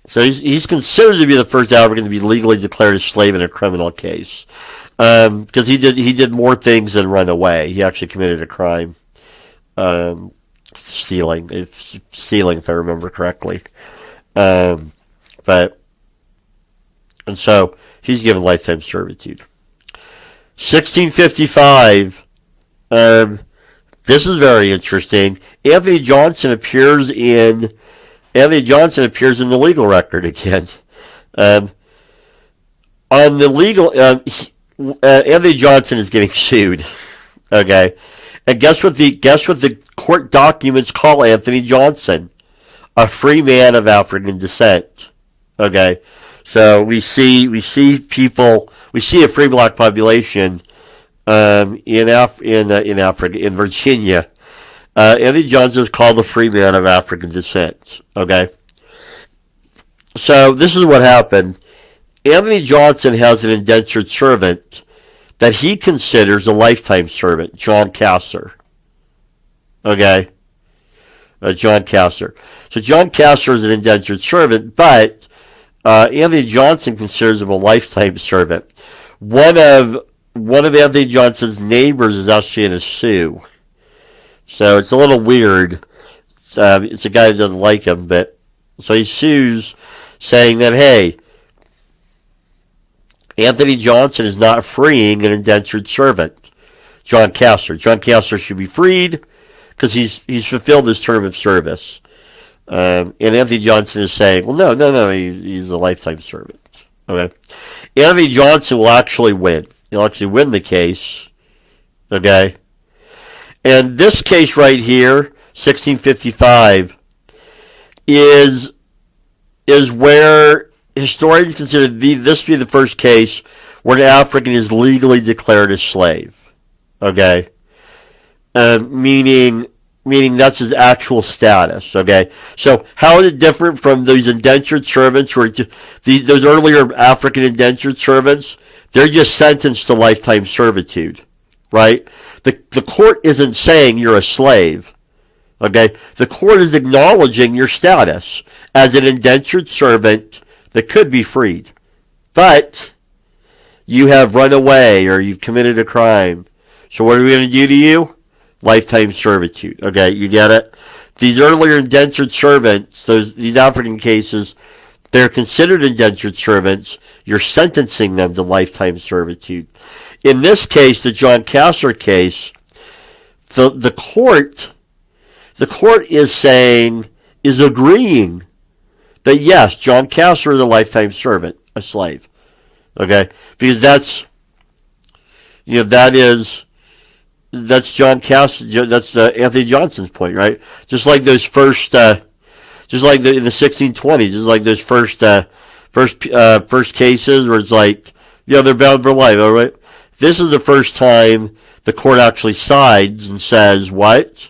So he's considered to be the first African to be legally declared a slave in a criminal case. Because he did more things than run away. He actually committed a crime. Stealing, if I remember correctly. And so he's given lifetime servitude. 1655. This is very interesting. Anthony Johnson appears in the legal record again. On the legal, Anthony Johnson is getting sued. Okay, and guess what the court documents call Anthony Johnson? A free man of African descent. Okay, so we see a free black population in Africa, in Virginia. Anthony Johnson is called a free man of African descent. Okay, so this is what happened. Anthony Johnson has an indentured servant that he considers a lifetime servant, John Casser. Okay, John Casser. So John Casser is an indentured servant, but Anthony Johnson considers him a lifetime servant. One of Anthony Johnson's neighbors is actually in a sue. So it's a little weird. It's a guy who doesn't like him, but so he sues, saying that, hey, Anthony Johnson is not freeing an indentured servant, John Castor. John Castor should be freed because he's fulfilled his term of service. And Anthony Johnson is saying, well, no, he's a lifetime servant. Okay, Anthony Johnson will actually win. He'll actually win the case. Okay, and this case right here, 1655, is where historians consider this to be the first case where an African is legally declared a slave. Okay, meaning that's his actual status. Okay, so how is it different from those indentured servants who are those earlier African indentured servants? They're just sentenced to lifetime servitude, right? The court isn't saying you're a slave. Okay, the court is acknowledging your status as an indentured servant that could be freed, but you have run away or you've committed a crime. So what are we going to do to you? Lifetime servitude. Okay, you get it? These earlier indentured servants, these African cases, they're considered indentured servants. You're sentencing them to lifetime servitude. In this case, the John Castor case, the court is agreeing that yes, John Castor is a lifetime servant, a slave. Okay, because that's John Castor. That's Anthony Johnson's point, right? Just like those first, just like in the 1620s, just like those first cases where it's like, they're bound for life, all right? This is the first time the court actually sides and says, what?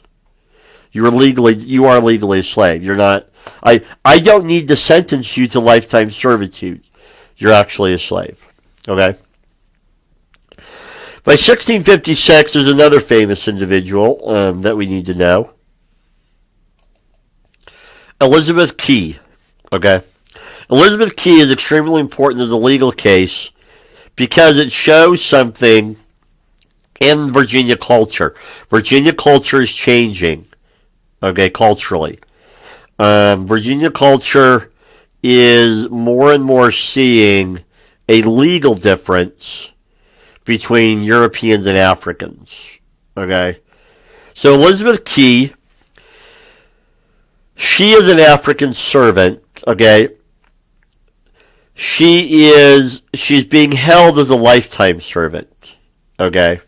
You are legally a slave. You're not. I don't need to sentence you to lifetime servitude. You're actually a slave. Okay. By 1656, there's another famous individual that we need to know. Elizabeth Key. Okay. Elizabeth Key is extremely important in the legal case because it shows something in Virginia culture. Virginia culture is changing. Okay, culturally. Virginia culture is more and more seeing a legal difference between Europeans and Africans. Okay? So Elizabeth Key, she is an African servant. Okay? She's being held as a lifetime servant. Okay?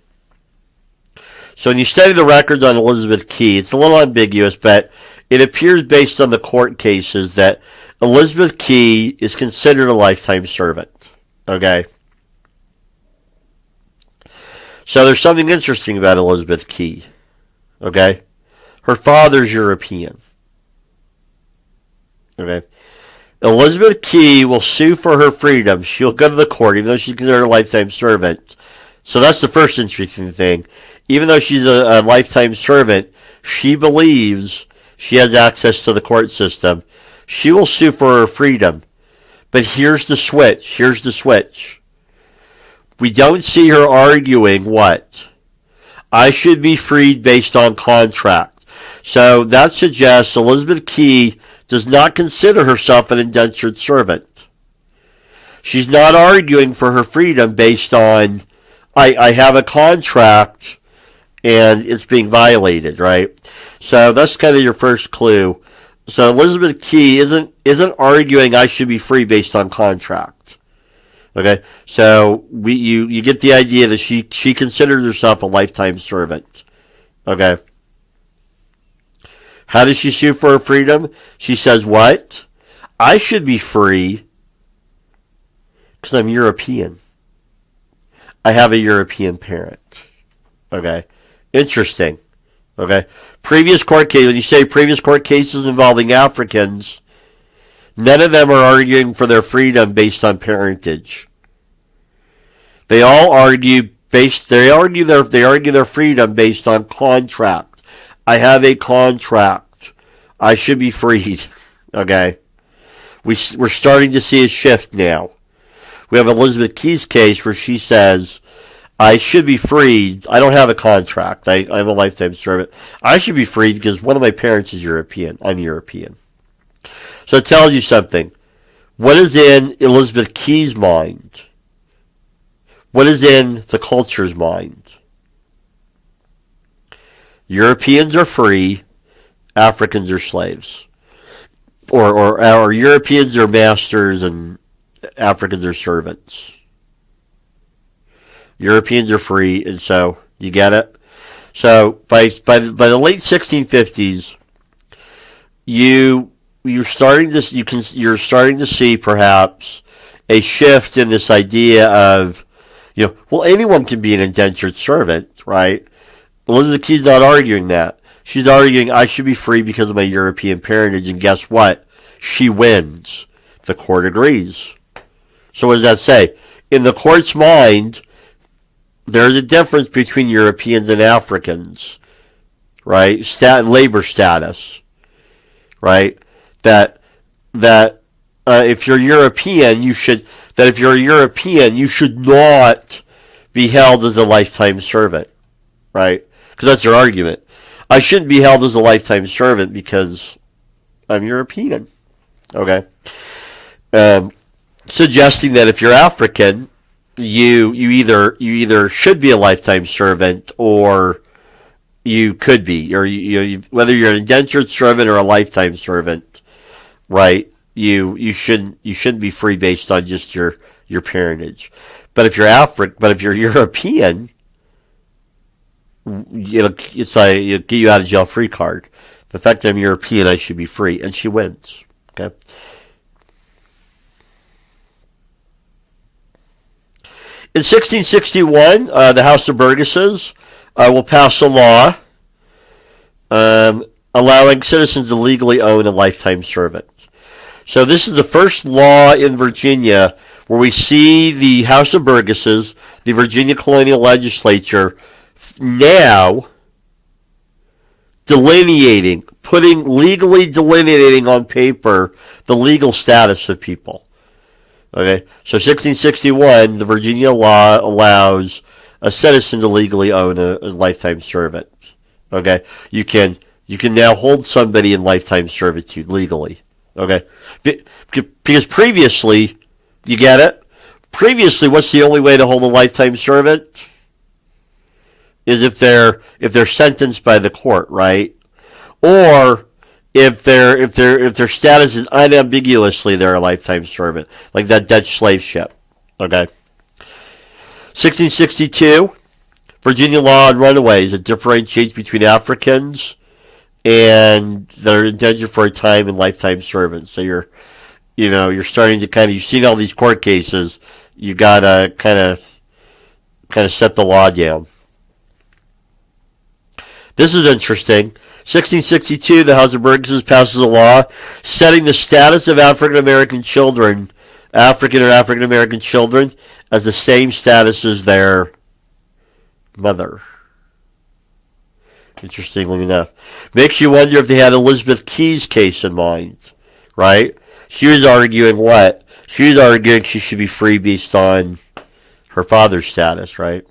So when you study the records on Elizabeth Key, it's a little ambiguous, but it appears based on the court cases that Elizabeth Key is considered a lifetime servant. Okay? So there's something interesting about Elizabeth Key. Okay? Her father's European. Okay? Elizabeth Key will sue for her freedom. She'll go to the court, even though she's considered a lifetime servant. So that's the first interesting thing. Even though she's a lifetime servant, she believes she has access to the court system. She will sue for her freedom. But here's the switch. We don't see her arguing what? I should be freed based on contract. So that suggests Elizabeth Key does not consider herself an indentured servant. She's not arguing for her freedom based on, I have a contract and it's being violated, right? So that's kind of your first clue. So Elizabeth Key isn't arguing I should be free based on contract. Okay, so you get the idea that she considers herself a lifetime servant. Okay. How does she sue for her freedom? She says, what? I should be free because I'm European. I have a European parent. Okay. Interesting. Okay. Previous court cases, when you say previous court cases involving Africans, none of them are arguing for their freedom based on parentage. They all argue their freedom based on contract. I have a contract. I should be freed. Okay. We're starting to see a shift now. We have Elizabeth Key's case where she says, I should be freed. I don't have a contract. I'm a lifetime servant. I should be freed because one of my parents is European. I'm European. So it tells you something. What is in Elizabeth Key's mind? What is in the culture's mind? Europeans are free, Africans are slaves. Or Europeans are masters and Africans are servants. Europeans are free, and so, you get it? So, by the late 1650s, you're starting to see perhaps a shift in this idea of, well, anyone can be an indentured servant, right? Elizabeth Key's not arguing that. She's arguing I should be free because of my European parentage, and guess what? She wins. The court agrees. So what does that say? In the court's mind, there's a difference between Europeans and Africans, right? Labor status, right? That if you're European, you should not be held as a lifetime servant, right? Because that's their argument. I shouldn't be held as a lifetime servant because I'm European. Okay. Suggesting that if you're African, you either should be a lifetime servant or you could be, or whether you're an indentured servant or a lifetime servant, right? You shouldn't be free based on just your parentage. But if you're European, it's like it'll get you out of jail free card. The fact that I'm European, I should be free, and she wins. Okay. In 1661, the House of Burgesses will pass a law allowing citizens to legally own a lifetime servant. So this is the first law in Virginia where we see the House of Burgesses, the Virginia colonial legislature, now legally delineating on paper the legal status of people. Okay, so 1661, the Virginia law allows a citizen to legally own a lifetime servant. Okay, you can now hold somebody in lifetime servitude legally. Okay, because previously, you get it? Previously, what's the only way to hold a lifetime servant? Is if they're sentenced by the court, right? Or if their status is unambiguously they're a lifetime servant, like that Dutch slave ship. Okay. 1662, Virginia law on runaways. It differentiates between Africans and they're indentured for a time and lifetime servants. So you're starting to you've seen all these court cases. You gotta kind of set the law down. This is interesting. 1662, the House of Burgesses passes a law setting the status of African American children, African or African American children, as the same status as their mother. Interestingly enough. Makes you wonder if they had Elizabeth Key's case in mind, right? She was arguing what? She was arguing she should be free based on her father's status, right?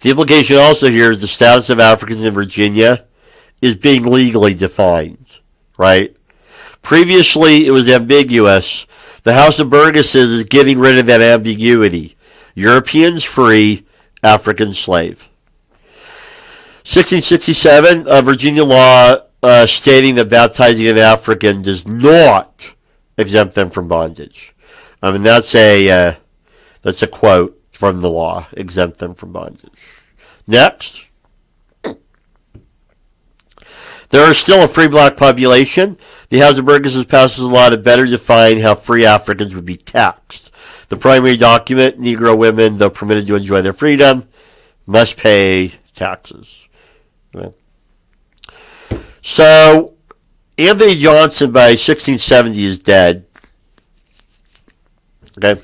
The implication also here is the status of Africans in Virginia is being legally defined, right? Previously, it was ambiguous. The House of Burgesses is getting rid of that ambiguity. Europeans free, Africans slave. 1667, Virginia law stating that baptizing an African does not exempt them from bondage. I mean, that's a quote from the law, exempt them from bondage. Next. There is still a free black population. The House of Burgesses passes a law to better define how free Africans would be taxed. The primary document, Negro women, though permitted to enjoy their freedom, must pay taxes. Okay. So, Anthony Johnson by 1670 is dead. Okay.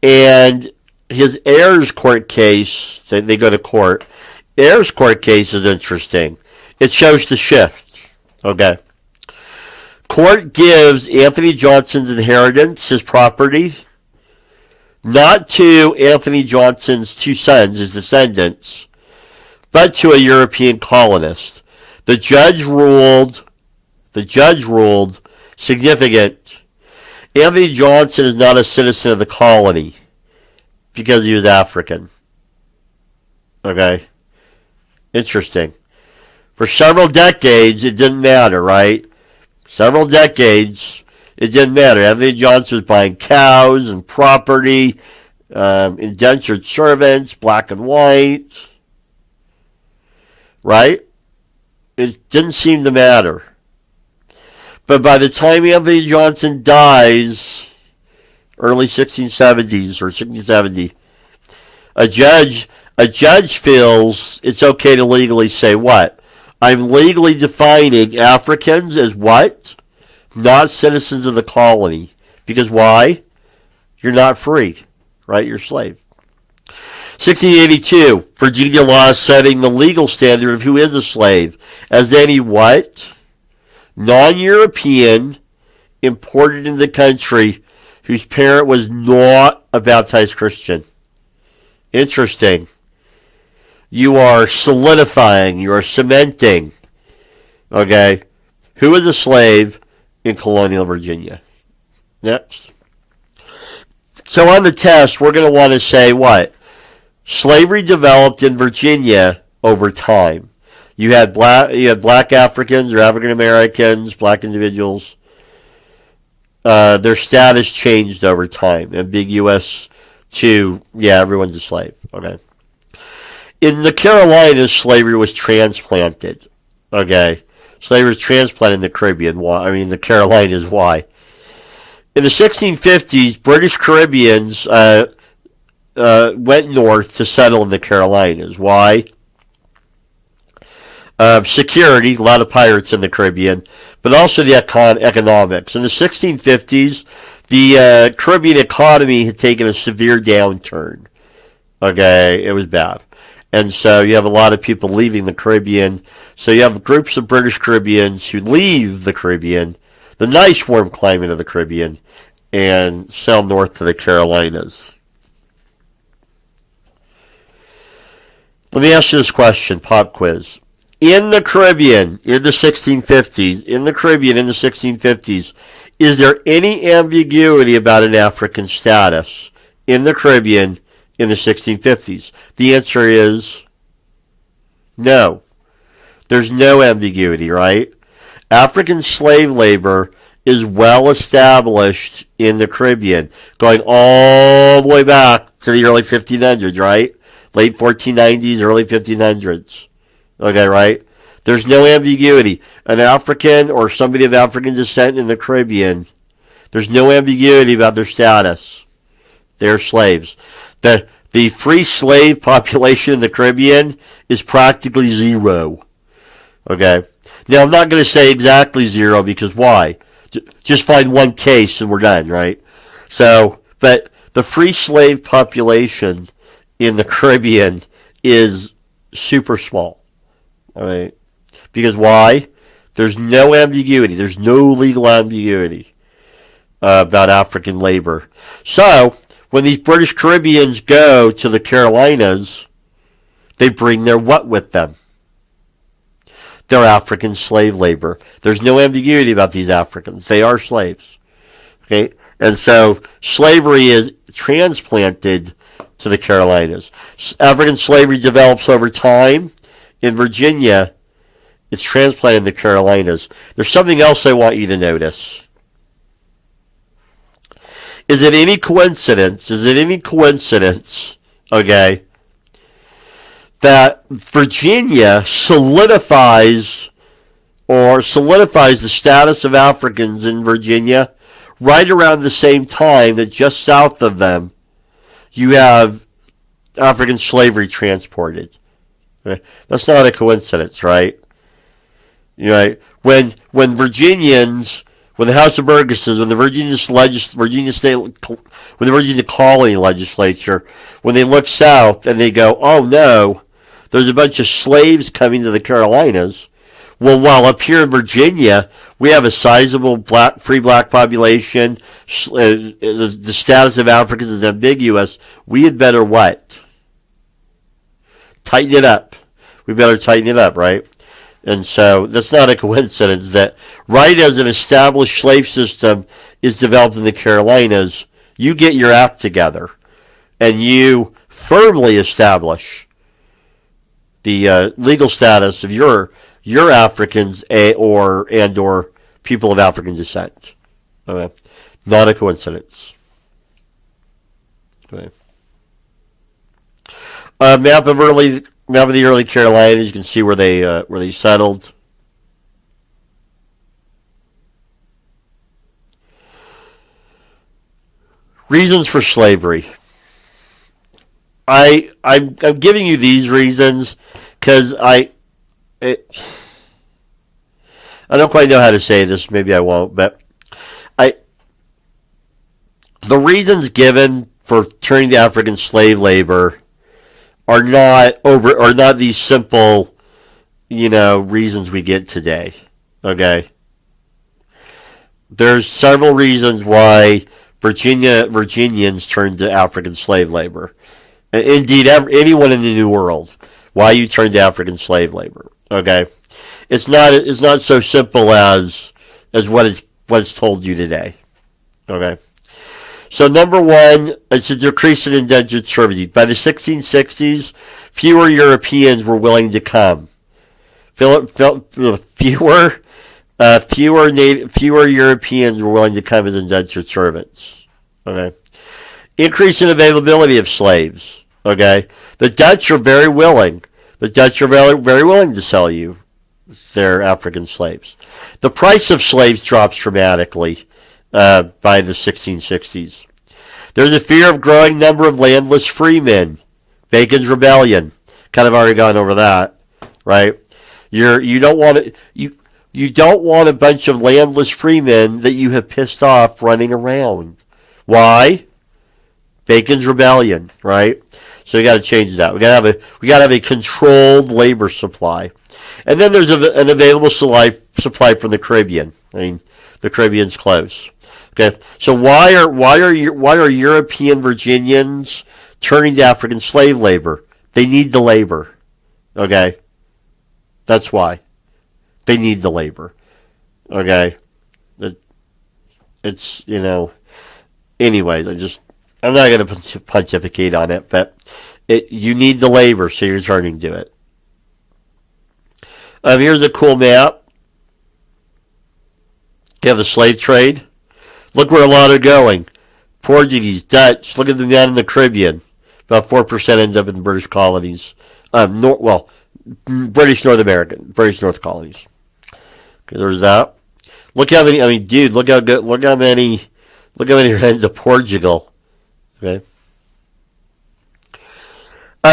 And his heirs court case, they go to court. Heirs court case is interesting. It shows the shift. Okay. Court gives Anthony Johnson's inheritance, his property, not to Anthony Johnson's two sons, his descendants, but to a European colonist. The judge ruled significant. Anthony Johnson is not a citizen of the colony because he was African. Okay? Interesting. For several decades, it didn't matter, right? Several decades, it didn't matter. Anthony Johnson was buying cows and property, indentured servants, black and white, right? It didn't seem to matter. But by the time Anthony Johnson dies, early 1670s or 1670, a judge feels it's okay to legally say what? I'm legally defining Africans as what? Not citizens of the colony. Because why? You're not free, right? You're a slave. 1682, Virginia law setting the legal standard of who is a slave as any what? Non-European imported into the country whose parent was not a baptized Christian. Interesting. You are solidifying, you are cementing, okay, who is a slave in colonial Virginia. Next. So on the test, we're going to want to say what? Slavery developed in Virginia over time. You had black Africans or African Americans, black individuals. Their status changed over time. Ambiguous to, yeah, everyone's a slave. Okay. In the Carolinas, slavery was transplanted. Okay. Slavery was transplanted in the Caribbean. Why? I mean, the Carolinas. Why? In the 1650s, British Caribbeans went north to settle in the Carolinas. Why? Security, a lot of pirates in the Caribbean, but also the economics. In the 1650s, the Caribbean economy had taken a severe downturn. Okay, it was bad. And so you have a lot of people leaving the Caribbean. So you have groups of British Caribbeans who leave the Caribbean, the nice warm climate of the Caribbean, and sail north to the Carolinas. Let me ask you this question, pop quiz. In the Caribbean, in the 1650s, is there any ambiguity about an African status in the Caribbean in the 1650s? The answer is no. There's no ambiguity, right? African slave labor is well established in the Caribbean, going all the way back to the early 1500s, right? Late 1490s, early 1500s. Okay, right? There's no ambiguity. An African or somebody of African descent in the Caribbean, there's no ambiguity about their status. They're slaves. The free slave population in the Caribbean is practically zero. Okay? Now, I'm not going to say exactly zero because why? Just find one case and we're done, right? So, but the free slave population in the Caribbean is super small. All right? Because why? There's no ambiguity. There's no legal ambiguity about African labor. So, when these British Caribbeans go to the Carolinas, they bring their what with them? Their African slave labor. There's no ambiguity about these Africans. They are slaves. Okay? And so, slavery is transplanted to the Carolinas. African slavery develops over time. In Virginia, it's transplanted in the Carolinas. There's something else I want you to notice. Is it any coincidence, okay, that Virginia solidifies the status of Africans in Virginia right around the same time that just south of them you have African slavery transported? Okay? That's not a coincidence, right? You know, when Virginians, when the House of Burgesses, when the Virginia Colony Legislature, when they look south and they go, oh no, there's a bunch of slaves coming to the Carolinas. Well, while up here in Virginia, we have a sizable free black population, the status of Africans is ambiguous, we had better what? Tighten it up. We better tighten it up, right? And so that's not a coincidence that right as an established slave system is developed in the Carolinas, you get your act together and you firmly establish the legal status of your Africans or people of African descent. Okay. Not a coincidence. Okay. Map of the early Carolinas. You can see where they settled. Reasons for slavery. I'm giving you these reasons because I don't quite know how to say this. Maybe I won't, but the reasons given for turning to African slave labor are not these simple, reasons we get today. Okay, there's several reasons why Virginians turned to African slave labor. Indeed, anyone in the New World, why you turn to African slave labor. Okay, it's not so simple as what's told you today. Okay. So number one, it's a decrease in indentured servitude. By the 1660s, fewer Europeans were willing to come. Fewer Europeans were willing to come as indentured servants. Okay. Increase in availability of slaves. Okay. The Dutch are very willing. The Dutch are very, very willing to sell you their African slaves. The price of slaves drops dramatically by the 1660s. There's a fear of growing number of landless freemen. Bacon's Rebellion. Kind of already gone over that, right? You don't want a bunch of landless freemen that you have pissed off running around. Why? Bacon's Rebellion, right? So we got to change that. We got to have a controlled labor supply, and then there's an available supply from the Caribbean. I mean, the Caribbean's close. Okay, so why are European Virginians turning to African slave labor? They need the labor. Okay, that's why they need the labor. Okay, it's anyways. I'm not going to pontificate on it, but you need the labor, so you're turning to it. Here's a cool map. You have the slave trade. Look where a lot are going. Portuguese, Dutch. Look at them down in the Caribbean. About 4% ends up in the British colonies. British North American, British North colonies. Okay, there's that. Look how many. I mean, dude, look how many are heading to Portugal. Okay.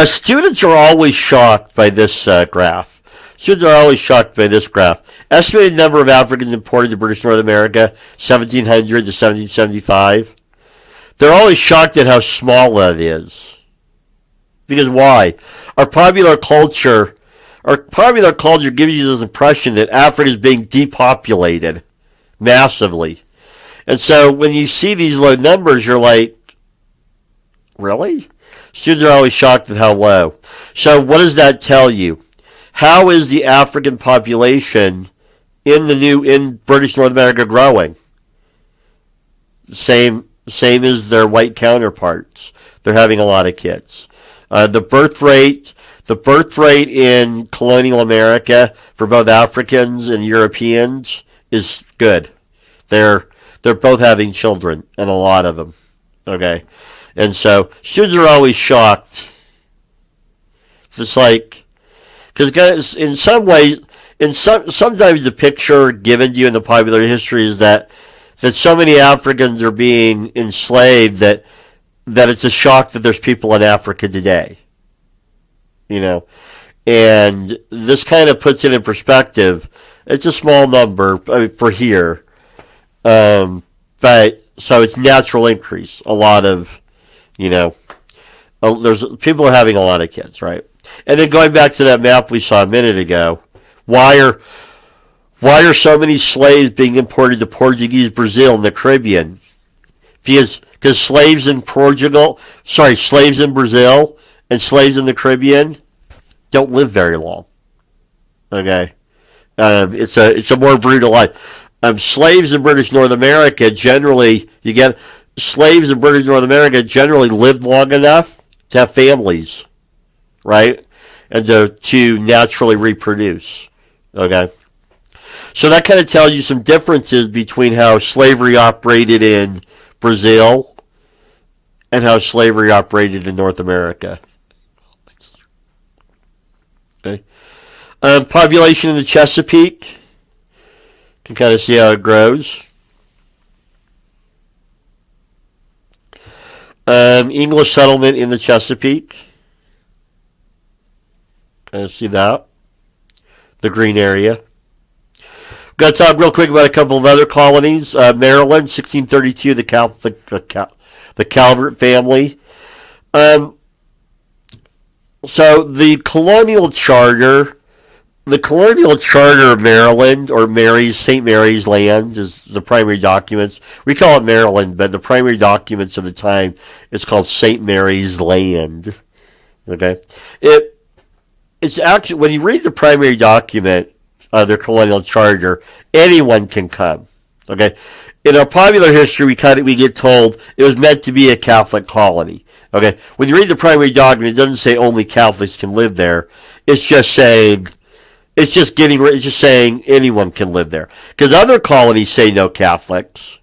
Students are always shocked by this graph. Students are always shocked by this graph. Estimated number of Africans imported to British North America, 1700 to 1775. They're always shocked at how small that is. Because why? Our popular culture gives you this impression that Africa is being depopulated massively. And so when you see these low numbers, you're like, really? Students are always shocked at how low. So what does that tell you? How is the African population in British North America growing? Same as their white counterparts. They're having a lot of kids. The birth rate in colonial America for both Africans and Europeans is good. They're both having children, and a lot of them. Okay. And so students are always shocked. It's like, because in some ways, sometimes the picture given to you in the popular history is that so many Africans are being enslaved that it's a shock that there's people in Africa today. And this kind of puts it in perspective. It's a small number for here, but so it's natural increase. A lot of there's people are having a lot of kids, right? And then going back to that map we saw a minute ago, why are so many slaves being imported to Portuguese Brazil and the Caribbean? Because slaves in Brazil and slaves in the Caribbean don't live very long. Okay? It's a more brutal life. Slaves in British North America generally, slaves in British North America generally lived long enough to have families, right? And to naturally reproduce. Okay? So that kind of tells you some differences between how slavery operated in Brazil and how slavery operated in North America. Okay. Population in the Chesapeake. You can kind of see how it grows. English settlement in the Chesapeake. Kind of see that. The green area. Got to talk real quick about a couple of other colonies. Maryland, 1632, the Calvert family. So the colonial charter of Maryland, or St. Mary's Land, is the primary documents. We call it Maryland, but the primary documents of the time is called St. Mary's Land. Okay, it's actually, when you read the primary document of their colonial charter, anyone can come. Okay, in our popular history, we get told it was meant to be a Catholic colony. Okay, when you read the primary document, it doesn't say only Catholics can live there. It's just saying anyone can live there. Because other colonies say no Catholics.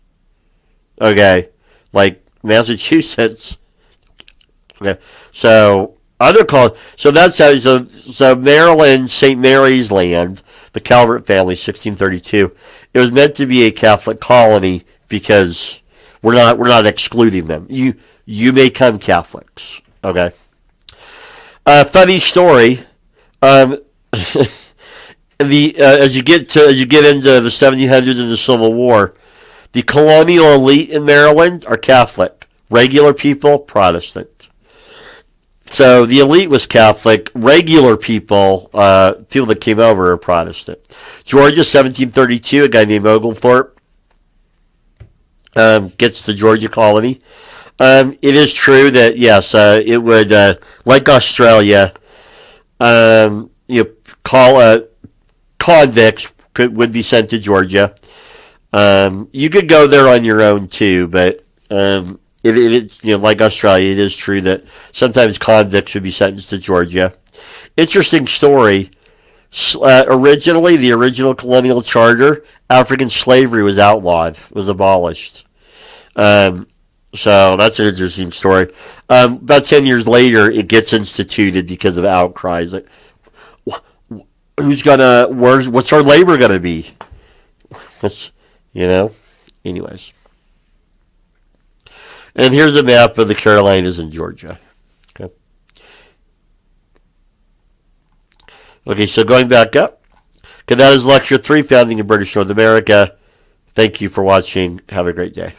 Okay, like Massachusetts. Okay, so that's how. So Maryland, St. Mary's Land, the Calvert family, 1632. It was meant to be a Catholic colony because we're not excluding them. You may come Catholics. Okay. Funny story. As you get into the 1700s and the Civil War, the colonial elite in Maryland are Catholic. Regular people, Protestant. So the elite was Catholic. Regular people, people that came over, are Protestant. Georgia, 1732, a guy named Oglethorpe gets the Georgia colony. It is true that, yes, it would, like Australia, convicts would be sent to Georgia. You could go there on your own too, but like Australia, it is true that sometimes convicts would be sentenced to Georgia. Interesting story. Originally, the original colonial charter, African slavery was outlawed, was abolished. So that's an interesting story. About 10 years later, it gets instituted because of outcries. Like, what's our labor gonna be? Anyways. And here's a map of the Carolinas and Georgia. Okay, so going back up. Okay, that is Lecture 3, Founding in British North America. Thank you for watching. Have a great day.